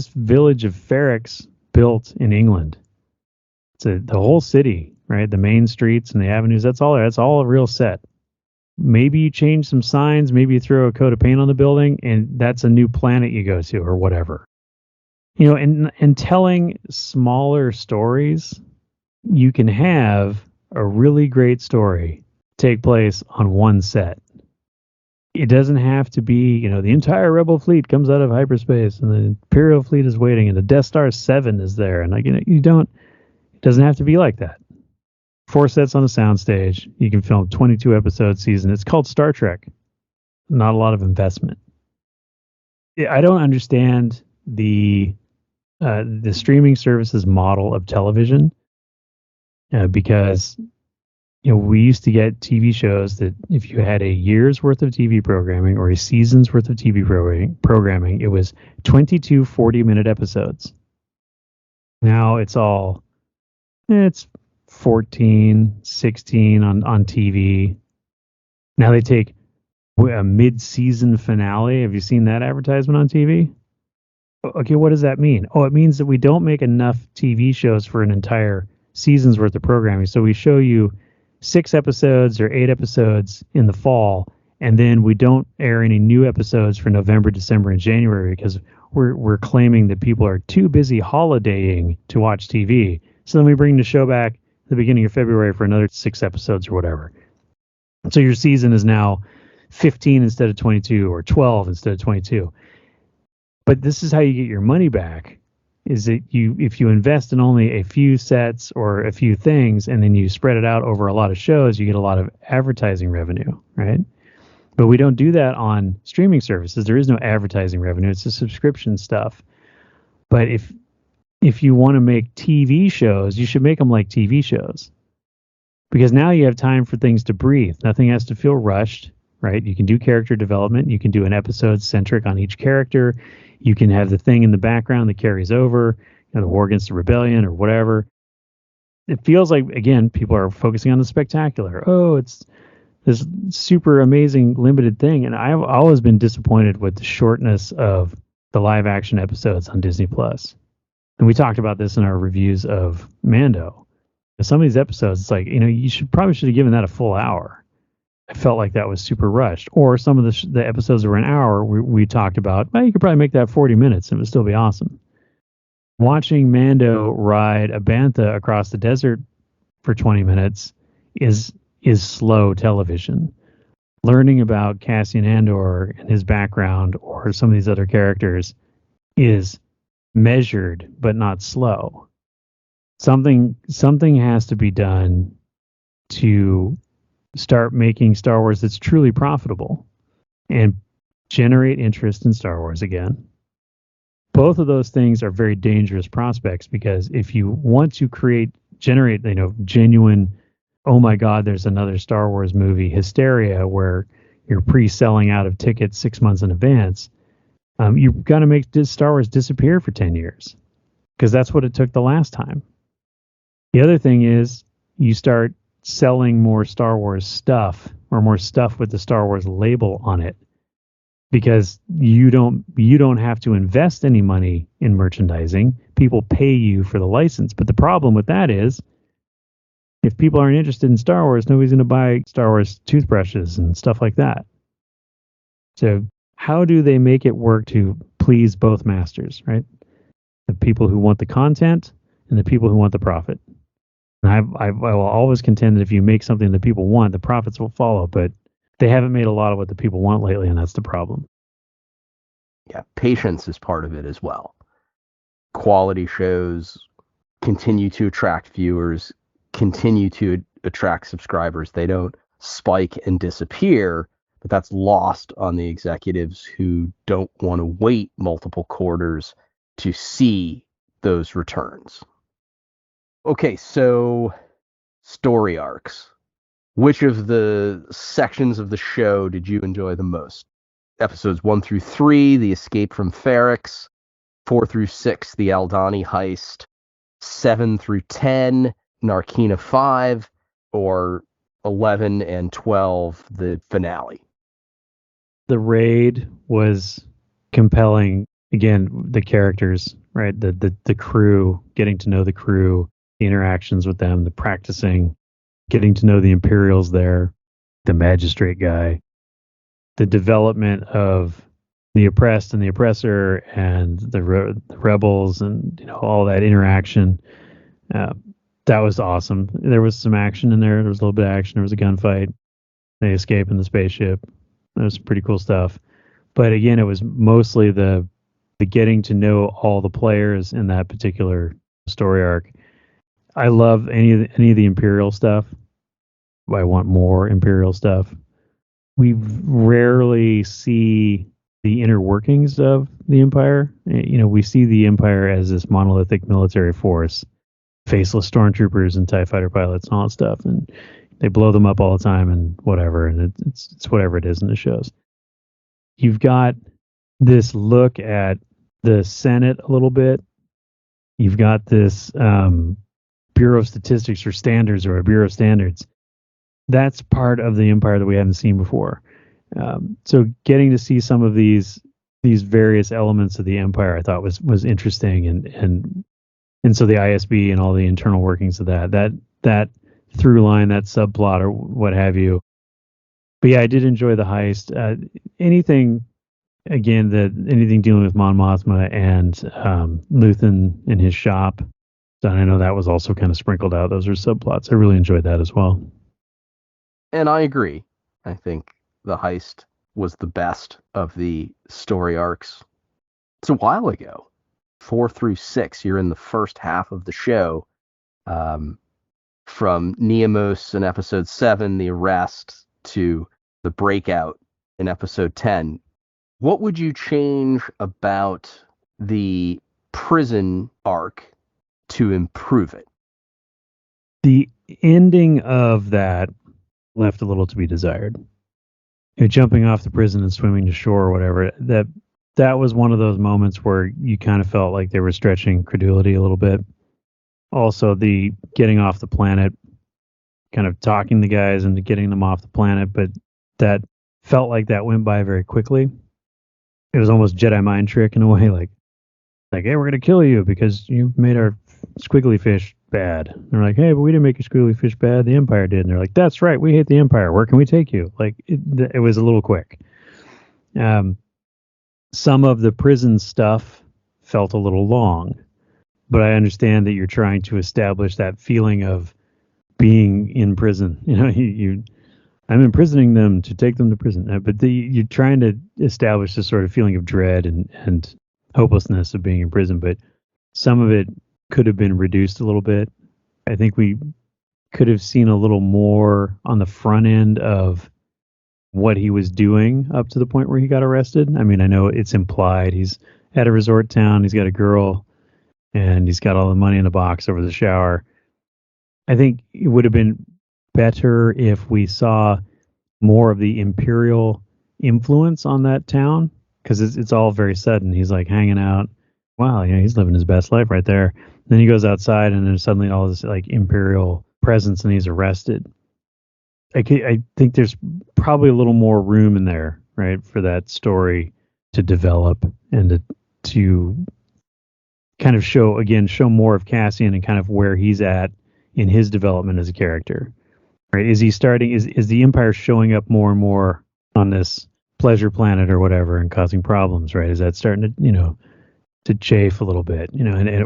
village of Ferrix built in England. It's the whole city, right? The main streets and the avenues. That's all there. That's all a real set. Maybe you change some signs. Maybe you throw a coat of paint on the building, and that's a new planet you go to, or whatever. You know, and telling smaller stories, you can have a really great story take place on one set. It doesn't have to be, the entire Rebel fleet comes out of hyperspace and the Imperial fleet is waiting and the Death Star 7 is there. And it doesn't have to be like that. 4 sets on a soundstage. You can film 22 episode season. It's called Star Trek. Not a lot of investment. I don't understand the streaming services model of television because we used to get TV shows that if you had a year's worth of TV programming or a season's worth of TV programming, it was 22 40-minute episodes. Now it's 14, 16 on TV. Now they take a mid-season finale. Have you seen that advertisement on TV? Okay, what does that mean? Oh, it means that we don't make enough TV shows for an entire season's worth of programming. So we show you 6 episodes or 8 episodes in the fall, and then we don't air any new episodes for November, December, and January because we're claiming that people are too busy holidaying to watch TV. So then we bring the show back at the beginning of February for another 6 episodes or whatever. So your season is now 15 instead of 22 or 12 instead of 22. But this is how you get your money back, is that if you invest in only a few sets or a few things and then you spread it out over a lot of shows, you get a lot of advertising revenue, right? But we don't do that on streaming services. There is no advertising revenue. It's the subscription stuff. But if you want to make TV shows, you should make them like TV shows. Because now you have time for things to breathe. Nothing has to feel rushed, right? You can do character development. You can do an episode centric on each character. You can have the thing in the background that carries over, the war against the rebellion or whatever. It feels like, again, people are focusing on the spectacular. Oh, it's this super amazing limited thing. And I've always been disappointed with the shortness of the live action episodes on Disney Plus. And we talked about this in our reviews of Mando. Some of these episodes, it's like, you probably should have given that a full hour. I felt like that was super rushed. Or some of the episodes that were an hour, we talked about, you could probably make that 40 minutes and it would still be awesome. Watching Mando ride a bantha across the desert for 20 minutes is slow television. Learning about Cassian Andor and his background or some of these other characters is measured but not slow. Something has to be done to start making Star Wars that's truly profitable and generate interest in Star Wars again. Both of those things are very dangerous prospects, because if you want to generate, genuine, oh my God, there's another Star Wars movie hysteria where you're pre-selling out of tickets 6 months in advance, you've got to make Star Wars disappear for 10 years, because that's what it took the last time. The other thing is you start selling more Star Wars stuff, or more stuff with the Star Wars label on it, because you don't have to invest any money in merchandising. People pay you for the license. But the problem with that is, if people aren't interested in Star Wars, nobody's going to buy Star Wars toothbrushes and stuff like that. So how do they make it work to please both masters, right? The people who want the content and the people who want the profit. And I will always contend that if you make something that people want, the profits will follow. But they haven't made a lot of what the people want lately, and that's the problem. Yeah, patience is part of it as well. Quality shows continue to attract viewers, continue to attract subscribers. They don't spike and disappear, but that's lost on the executives who don't want to wait multiple quarters to see those returns. Okay, so story arcs. Which of the sections of the show did you enjoy the most? Episodes 1 through 3, the escape from Ferrix. 4 through 6, the Aldani heist. 7 through 10, Narkina 5. Or 11 and 12, the finale. The raid was compelling. Again, the characters, right? The crew, getting to know the crew, the interactions with them, the practicing, getting to know the Imperials there, the magistrate guy, the development of the oppressed and the oppressor, and the rebels, and all that interaction. That was awesome. There was some action in there. There was a little bit of action. There was a gunfight. They escape in the spaceship. That was pretty cool stuff. But again, it was mostly the getting to know all the players in that particular story arc. I love any of the Imperial stuff. I want more Imperial stuff. We rarely see the inner workings of the Empire. We see the Empire as this monolithic military force, faceless stormtroopers and TIE fighter pilots and all that stuff, and they blow them up all the time and whatever, and it's whatever it is in the shows. You've got this look at the Senate a little bit. You've got this Bureau of Statistics or Standards, or a Bureau of Standards. That's part of the Empire that we haven't seen before. So getting to see some of these various elements of the Empire, I thought was interesting, and so the ISB and all the internal workings of that through line, that subplot or what have you. But yeah, I did enjoy the heist. Anything dealing with Mon Mothma and Luthen in his shop. And I know that was also kind of sprinkled out. Those are subplots. I really enjoyed that as well. And I agree. I think the heist was the best of the story arcs. It's a while ago. 4 through 6, you're in the first half of the show. From Neamos in episode 7, the arrest, to the breakout in episode 10. What would you change about the prison arc to improve it? The ending of that left a little to be desired. Jumping off the prison and swimming to shore or whatever, that was one of those moments where you kind of felt like they were stretching credulity a little bit. Also, the getting off the planet, kind of talking the guys into getting them off the planet, but that felt like that went by very quickly. It was almost Jedi mind trick in a way, like, hey, we're going to kill you because you made our squiggly fish bad. And they're like, hey, but we didn't make your squiggly fish bad. The Empire did. And they're like, that's right. We hate the Empire. Where can we take you? Like, it was a little quick. Some of the prison stuff felt a little long, but I understand that you're trying to establish that feeling of being in prison. I'm imprisoning them to take them to prison. But you're trying to establish this sort of feeling of dread and hopelessness of being in prison. But some of it could have been reduced a little bit. I think we could have seen a little more on the front end of what he was doing up to the point where he got arrested. I mean, I know it's implied he's at a resort town, he's got a girl, and he's got all the money in a box over the shower. I think it would have been better if we saw more of the Imperial influence on that town, because it's all very sudden. He's like hanging out. Wow, he's living his best life right there. Then he goes outside, and there's suddenly all this like Imperial presence, and he's arrested. I think there's probably a little more room in there, right, for that story to develop and to kind of show more of Cassian and kind of where he's at in his development as a character. Right? Is he starting? Is the Empire showing up more and more on this pleasure planet or whatever and causing problems? Right? Is that starting to to chafe a little bit?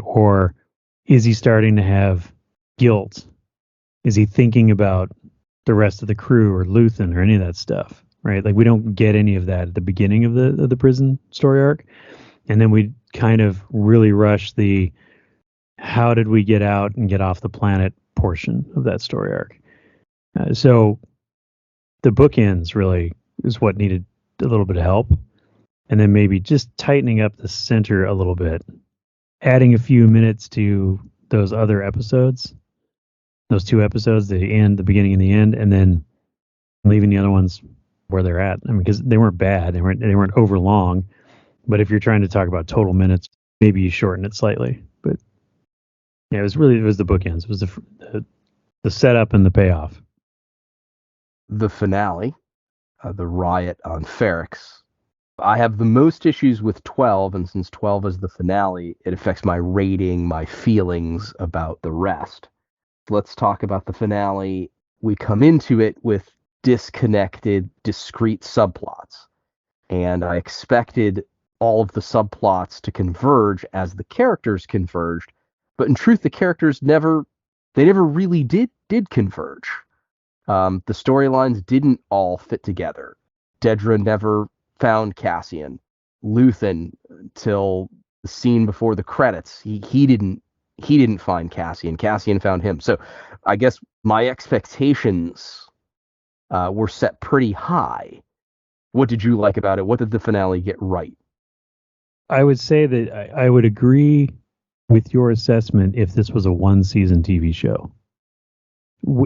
Or is he starting to have guilt? Is he thinking about the rest of the crew or Luthen or any of that stuff? Right? Like we don't get any of that at the beginning of the prison story arc, and then we kind of really rush the how did we get out and get off the planet portion of that story arc. So the bookends really is what needed a little bit of help. And then maybe just tightening up the center a little bit, adding a few minutes to those other episodes, those two episodes, the beginning and the end, and then leaving the other ones where they're at. I mean, because they weren't bad. They weren't over long. But if you're trying to talk about total minutes, maybe you shorten it slightly. But yeah, it was the bookends. It was the setup and the payoff. The finale, the riot on Ferrix. I have the most issues with 12, and since 12 is the finale, it affects my rating, my feelings about the rest. Let's talk about the finale. We come into it with disconnected, discrete subplots, and I expected all of the subplots to converge as the characters converged, but in truth, the characters never really did converge. The storylines didn't all fit together. Dedra never found Cassian. Luthen, till the scene before the credits, he didn't find Cassian. Cassian found him. So I guess my expectations were set pretty high. What did you like about it? What did the finale get right? I would say that I would agree with your assessment if this was a one-season TV show.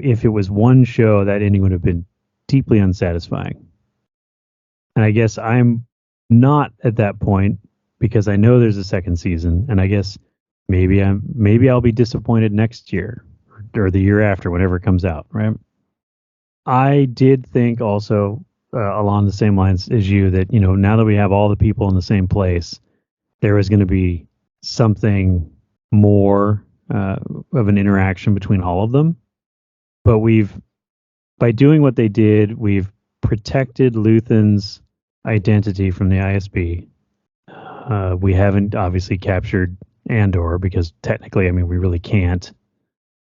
If it was one show, that ending would have been deeply unsatisfying. And I guess I'm not at that point because I know there's a second season, and I guess maybe I'll be disappointed next year or the year after, whenever it comes out, right? I did think also along the same lines as you that, now that we have all the people in the same place, there is going to be something more of an interaction between all of them. But by doing what they did, we've protected Luthen's identity from the ISB. We haven't obviously captured Andor because technically, we really can't.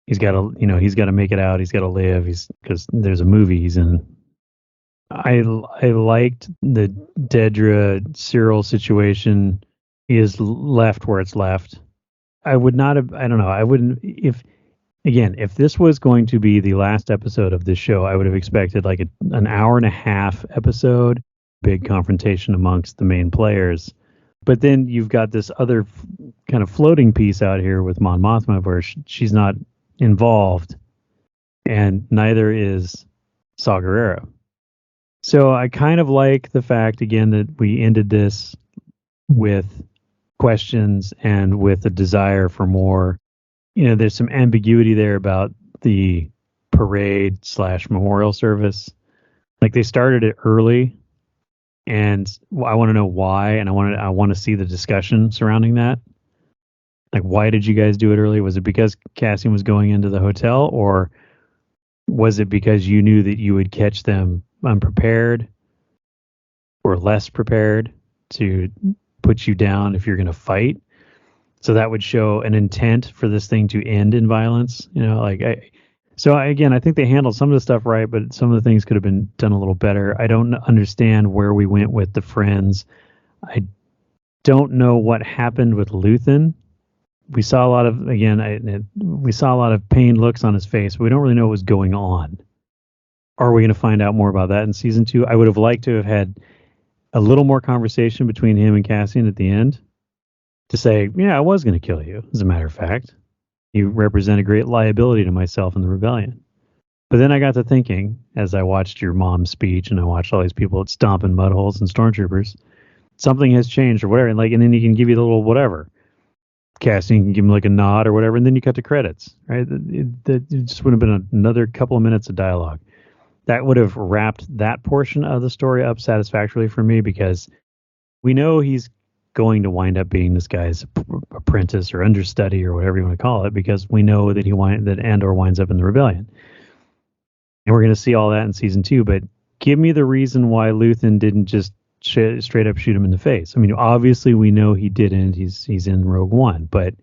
He's got to make it out. He's got to live. Because there's a movie he's in. I liked the Dedra Cyril situation is left where it's left. I would not have. I don't know. I wouldn't if this was going to be the last episode of this show, I would have expected like an hour and a half episode, big confrontation amongst the main players. But then you've got this other kind of floating piece out here with Mon Mothma where she's not involved, and neither is Saw Gerrera. So I kind of like the fact, again, that we ended this with questions and with a desire for more. There's some ambiguity there about the parade/memorial service. Like they started it early, and I want to know why, and I want to see the discussion surrounding that. Like, why did you guys do it early? Was it because Cassian was going into the hotel, or was it because you knew that you would catch them unprepared or less prepared to put you down if you're going to fight? So that would show an intent for this thing to end in violence. I think they handled some of the stuff right, but some of the things could have been done a little better. I don't understand where we went with the friends. I don't know what happened with Luthen. we saw a lot of, we saw a lot of pained looks on his face, but we don't really know what was going on. Are we going to find out more about that in season 2? I would have liked to have had a little more conversation between him and Cassian at the end to say, yeah, I was going to kill you, as a matter of fact. You represent a great liability to myself and the rebellion. But then I got to thinking, as I watched your mom's speech and I watched all these people stomping mud holes and stormtroopers, something has changed or whatever. And then he can give you the little whatever. Cassian can give him like a nod or whatever, and then you cut to credits, right? It just would have been another couple of minutes of dialogue. That would have wrapped that portion of the story up satisfactorily for me, because we know he's going to wind up being this guy's apprentice or understudy or whatever you want to call it, because we know that that Andor winds up in the rebellion. And we're going to see all that in season 2, but give me the reason why Luthen didn't just straight up shoot him in the face. I mean, obviously we know he didn't. He's in Rogue One, but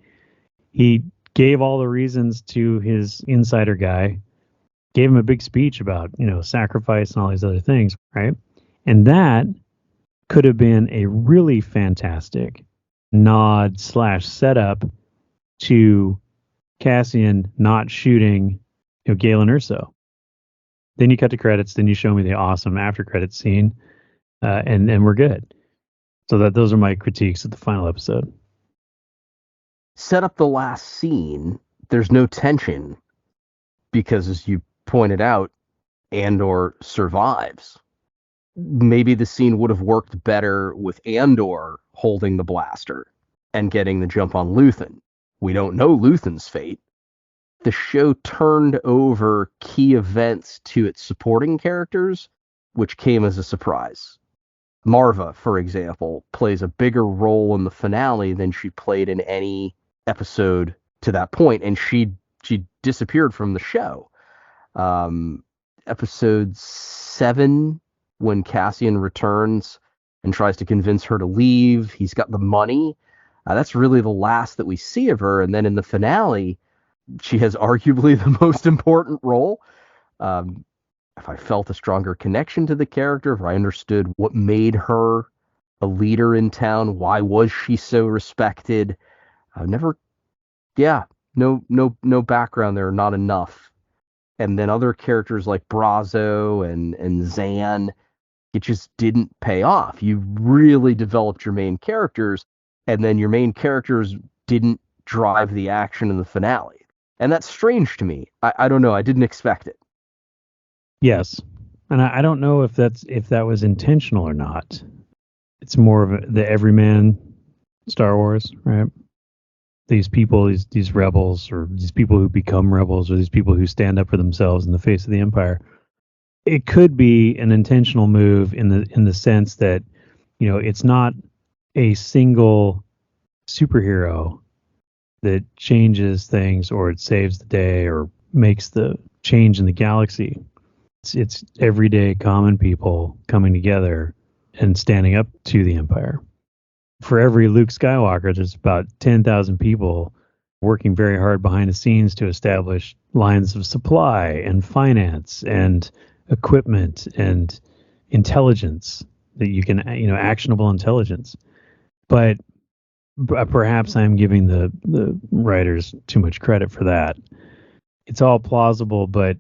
he gave all the reasons to his insider guy, gave him a big speech about, sacrifice and all these other things, right? And that could have been a really fantastic nod / setup to Cassian not shooting, Galen Erso. Then you cut to credits, then you show me the awesome after credits scene, and we're good. So those are my critiques of the final episode. Set up the last scene. There's no tension because, as you pointed out, Andor survives. Maybe the scene would have worked better with Andor holding the blaster and getting the jump on Luthen. We don't know Luthen's fate. The show turned over key events to its supporting characters, which came as a surprise. Marva, for example, plays a bigger role in the finale than she played in any episode to that point, and she disappeared from the show. Episode 7, when Cassian returns and tries to convince her to leave, he's got the money. That's really the last that we see of her, and then in the finale, she has arguably the most important role. If I felt a stronger connection to the character, if I understood what made her a leader in town, why was she so respected? No background there, not enough. And then other characters like Brazo and Zan, it just didn't pay off. You really developed your main characters, and then your main characters didn't drive the action in the finale. And that's strange to me. I don't know. I didn't expect it. Yes. And I don't know if that was intentional or not. It's more of the everyman Star Wars, right? These people, these rebels, or these people who become rebels, or these people who stand up for themselves in the face of the Empire. It could be an intentional move in the sense that, it's not a single superhero that changes things or it saves the day or makes the change in the galaxy. It's everyday common people coming together and standing up to the Empire. For every Luke Skywalker, there's about 10,000 people working very hard behind the scenes to establish lines of supply and finance and equipment and intelligence that you can, actionable intelligence. But perhaps I'm giving the writers too much credit for that. It's all plausible, but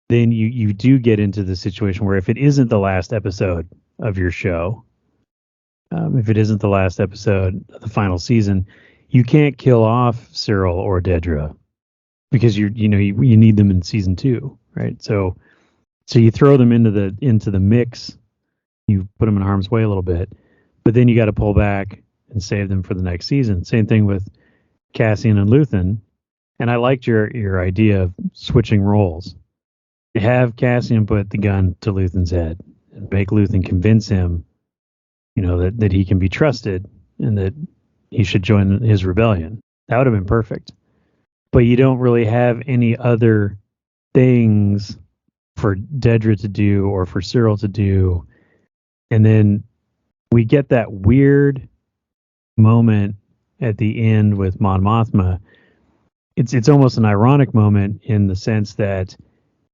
then you do get into the situation where if it isn't the last episode of your show, if it isn't the last episode of the final season, you can't kill off Cyril or Dedra because you need them in season 2, right? So you throw them into the mix, you put them in harm's way a little bit, but then you got to pull back and save them for the next season. Same thing with Cassian and Luthen. And I liked your idea of switching roles. Have Cassian put the gun to Luthen's head and make Luthen convince him, that he can be trusted and that he should join his rebellion. That would have been perfect. But you don't really have any other things for Dedra to do or for Cyril to do. And then we get that weird moment at the end with Mon Mothma. It's almost an ironic moment in the sense that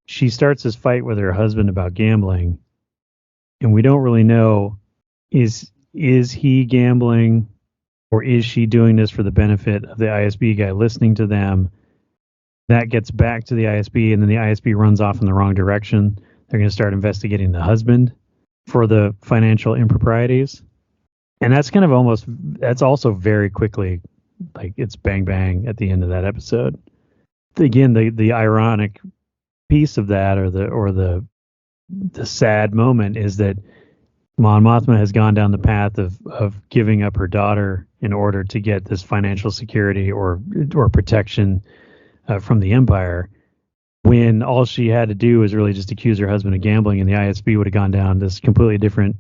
she starts this fight with her husband about gambling, and we don't really know is he gambling Or is she doing this for the benefit of the ISB guy listening to them? That gets back to the ISB, and then the ISB runs off in the wrong direction. They're going to start investigating the husband for the financial improprieties. And that's kind of that's also very quickly, like it's bang bang at the end of that episode. Again, the ironic piece of that, or the sad moment, is that Mon Mothma has gone down the path of giving up her daughter in order to get this financial security or protection from the Empire, when all she had to do was really just accuse her husband of gambling, and the ISB would have gone down this completely different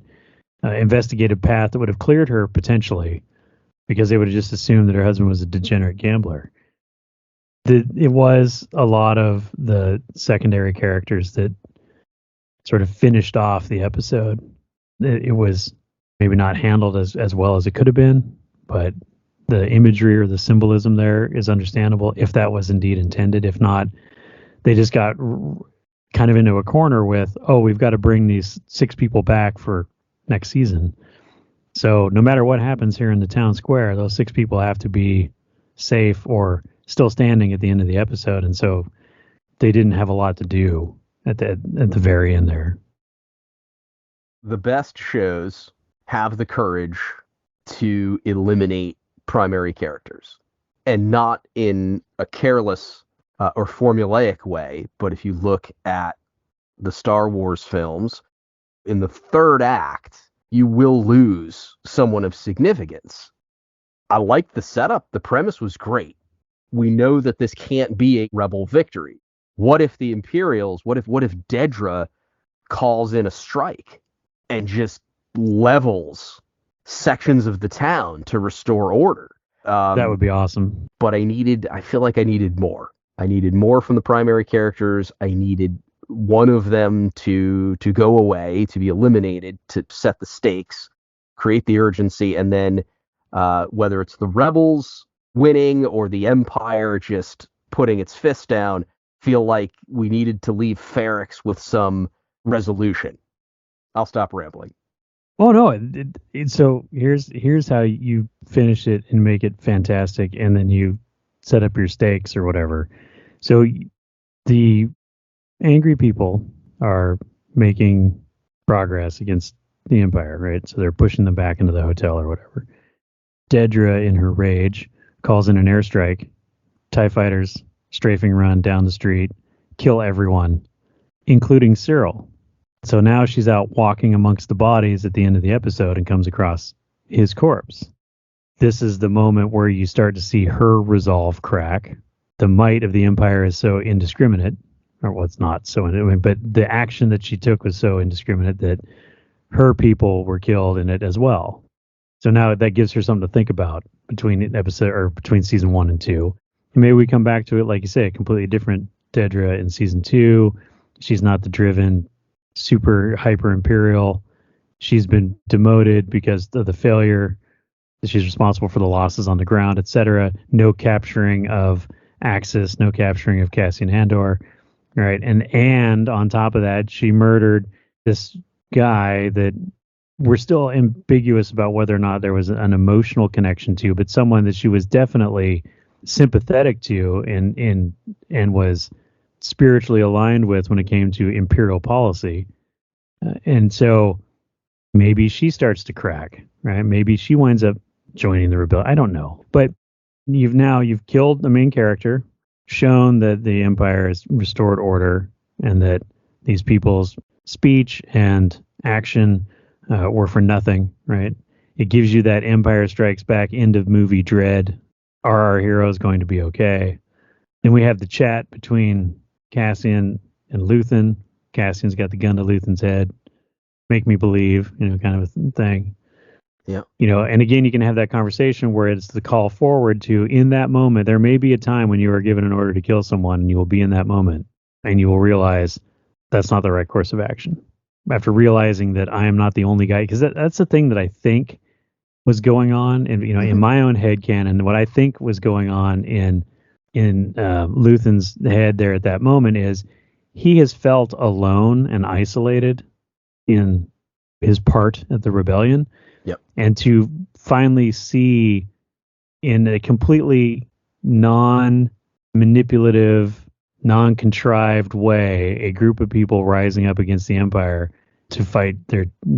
investigative path that would have cleared her potentially, because they would have just assumed that her husband was a degenerate gambler. It was a lot of the secondary characters that sort of finished off the episode. It was maybe not handled as well as it could have been, but the imagery or the symbolism there is understandable if that was indeed intended. If not, they just got kind of into a corner with, oh, we've got to bring these 6 people back for next season. So no matter what happens here in the town square, those 6 people have to be safe or still standing at the end of the episode. And so they didn't have a lot to do at the very end there. The best shows have the courage to eliminate primary characters, and not in a careless or formulaic way. But if you look at the Star Wars films, in the 3rd act, you will lose someone of significance. I liked the setup. The premise was great. We know that this can't be a rebel victory. What if the Imperials, what if Dedra calls in a strike and just levels sections of the town to restore order? That would be awesome. But I feel like I needed more. I needed more from the primary characters. I needed one of them to go away, to be eliminated, to set the stakes, create the urgency, and then whether it's the rebels winning or the Empire just putting its fist down, feel like we needed to leave Ferrix with some resolution. I'll stop rambling. Oh no! So here's how you finish it and make it fantastic, and then you set up your stakes or whatever. So the angry people are making progress against the Empire, right? So they're pushing them back into the hotel or whatever. Dedra, in her rage, calls in an airstrike. TIE fighters strafing run down the street, kill everyone, including Cyril. So now she's out walking amongst the bodies at the end of the episode and comes across his corpse. This is the moment where you start to see her resolve crack. The might of the Empire is so indiscriminate, or well, it's not so, but the action that she took was so indiscriminate that her people were killed in it as well. So now that gives her something to think about between season 1 and 2. And maybe we come back to it, like you say, a completely different Dedra in season 2. She's not the driven, super hyper imperial. She's been demoted because of the failure. She's responsible for the losses on the ground, etc. No capturing of Axis, no capturing of Cassian Andor, right? And on top of that, she murdered this guy that we're still ambiguous about whether or not there was an emotional connection to, but someone that she was definitely sympathetic to and was spiritually aligned with when it came to imperial policy. And so maybe she starts to crack, right? Maybe she winds up joining the rebellion. I don't know. But you've killed the main character, shown that the Empire has restored order, and that these people's speech and action were for nothing, right? It gives you that Empire Strikes Back end of movie dread. Are our heroes going to be okay? Then we have the chat between Cassian and Luthen. Cassian's got the gun to Luthen's head. Make me believe, kind of a thing. Yeah. And again, you can have that conversation where it's the call forward to, in that moment, there may be a time when you are given an order to kill someone, and you will be in that moment, and you will realize that's not the right course of action. After realizing that I am not the only guy, because that's the thing that I think was going on, and in my own head canon, what I think was going on in Luthen's head there at that moment is he has felt alone and isolated in his part at the rebellion. Yep. And to finally see in a completely non-manipulative, non-contrived way, a group of people rising up against the Empire to fight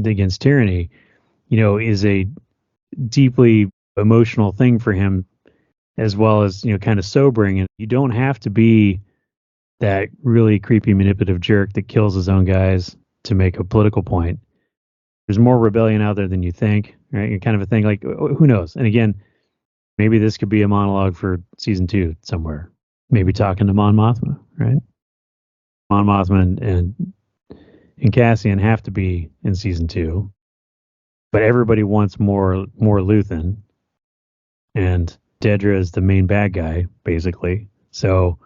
against tyranny, is a deeply emotional thing for him, as well as, kind of sobering. And you don't have to be that really creepy, manipulative jerk that kills his own guys to make a political point. There's more rebellion out there than you think, right? Kind of a thing, like, who knows? And again, maybe this could be a monologue for season 2 somewhere. Maybe talking to Mon Mothma, right? Mon Mothma and Cassian have to be in season 2, but everybody wants more Luthen, and Dedra is the main bad guy, basically. So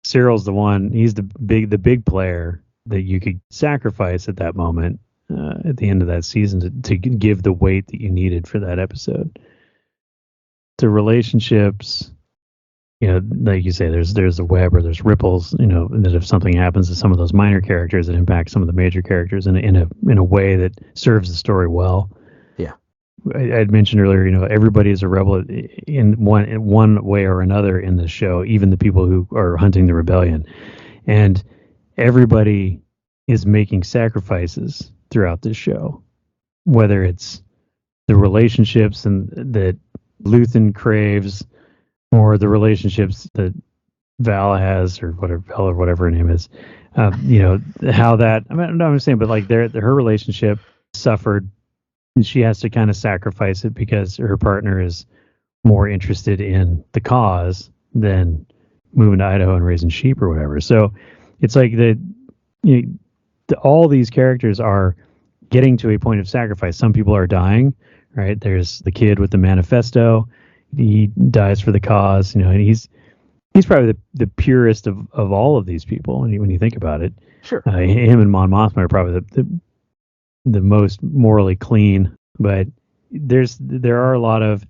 Cyril's the one. He's the big player that you could sacrifice at that moment, at the end of that season, to give the weight that you needed for that episode. The relationships, like you say, there's a web, or there's ripples, that if something happens to some of those minor characters, it impacts some of the major characters in a way that serves the story well. Yeah. I'd mentioned earlier, everybody is a rebel in one way or another in this show, even the people who are hunting the rebellion. And everybody is making sacrifices throughout this show, whether it's the relationships that Luthen craves, or the relationships that Val has, or whatever her name is. How that, I'm saying, but like her relationship suffered, and she has to kind of sacrifice it because her partner is more interested in the cause than moving to Idaho and raising sheep or whatever. So it's like all these characters are getting to a point of sacrifice. Some people are dying, right? There's the kid with the manifesto. He dies for the cause, and he's probably the purest of all of these people when you think about it. Sure. Him and Mon Mothma are probably the most morally clean, but there are a lot of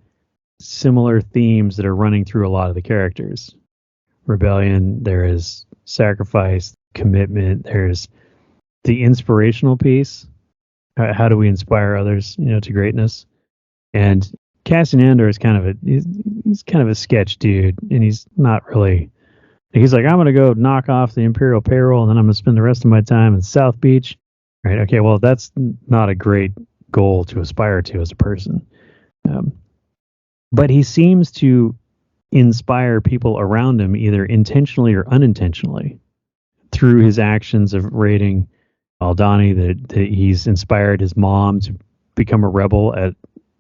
similar themes that are running through a lot of the characters. Rebellion, there is sacrifice, commitment, there's the inspirational piece. How do we inspire others, to greatness? And Cassian Andor is he's kind of a sketch dude, and he's not really. He's like, I'm going to go knock off the Imperial payroll, and then I'm going to spend the rest of my time in South Beach. Right? Okay, well, that's not a great goal to aspire to as a person. But he seems to inspire people around him, either intentionally or unintentionally, through his actions of raiding Aldhani. That he's inspired his mom to become a rebel at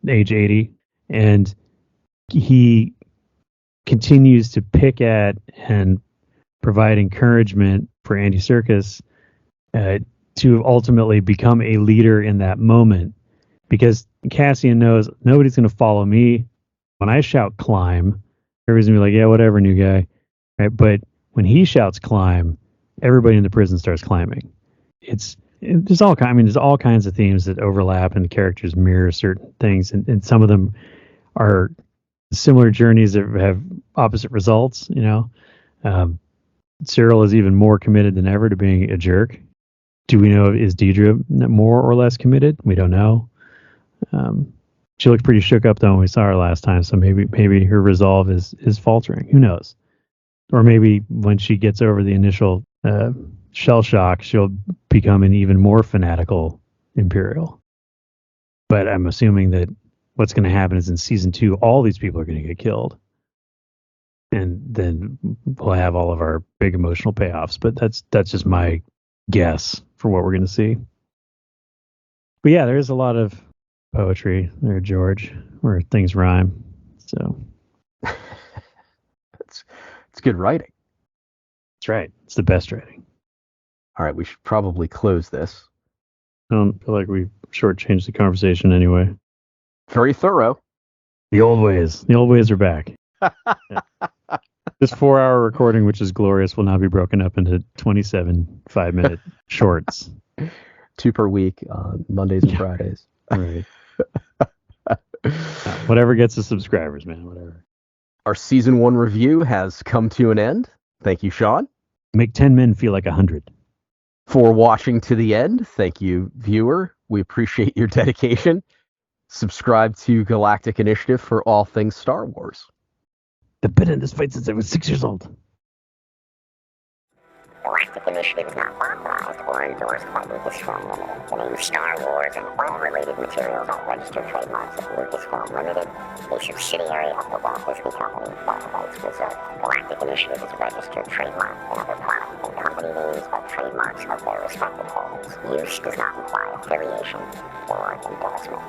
age 80. And he continues to pick at and provide encouragement for Andy Serkis to ultimately become a leader in that moment. Because Cassian knows nobody's going to follow me. When I shout climb, everybody's going to be like, yeah, whatever, new guy. Right? But when he shouts climb, everybody in the prison starts climbing. There's all kinds of themes that overlap, and characters mirror certain things, and some of them are similar journeys that have opposite results. Cyril is even more committed than ever to being a jerk. Do we know, is Dedra more or less committed? We don't know. She looked pretty shook up though when we saw her last time, so maybe her resolve is faltering. Who knows? Or maybe when she gets over the initial shell shock, she'll become an even more fanatical Imperial. But I'm assuming that what's going to happen is in season 2, all these people are going to get killed. And then we'll have all of our big emotional payoffs. But that's just my guess for what we're going to see. But yeah, there's a lot of poetry there, George, where things rhyme. So it's good writing. That's right. It's the best writing. All right, we should probably close this. I don't feel like we shortchanged the conversation anyway. Very thorough. The old ways are back. This 4-hour recording, which is glorious, will now be broken up into 27 5-minute shorts. 2 per week on Mondays and Fridays. Right. Whatever gets the subscribers, man. Whatever. Our season 1 review has come to an end. Thank you, Sean. Make 10 men feel like 100. For watching to the end, thank you, viewer. We appreciate your dedication. Subscribe to Galactic Initiative for all things Star Wars. I've been in this fight since I was 6 years old. Galactic Initiative is not authorized or endorsed by Lucasfilm Limited. The name Star Wars and all related materials are registered trademarks of Lucasfilm Limited, a subsidiary of the Walt Disney Company, all rights reserved. Galactic Initiative is a registered trademark, and other product and company names are trademarks of their respective holders. Use does not imply affiliation or endorsement.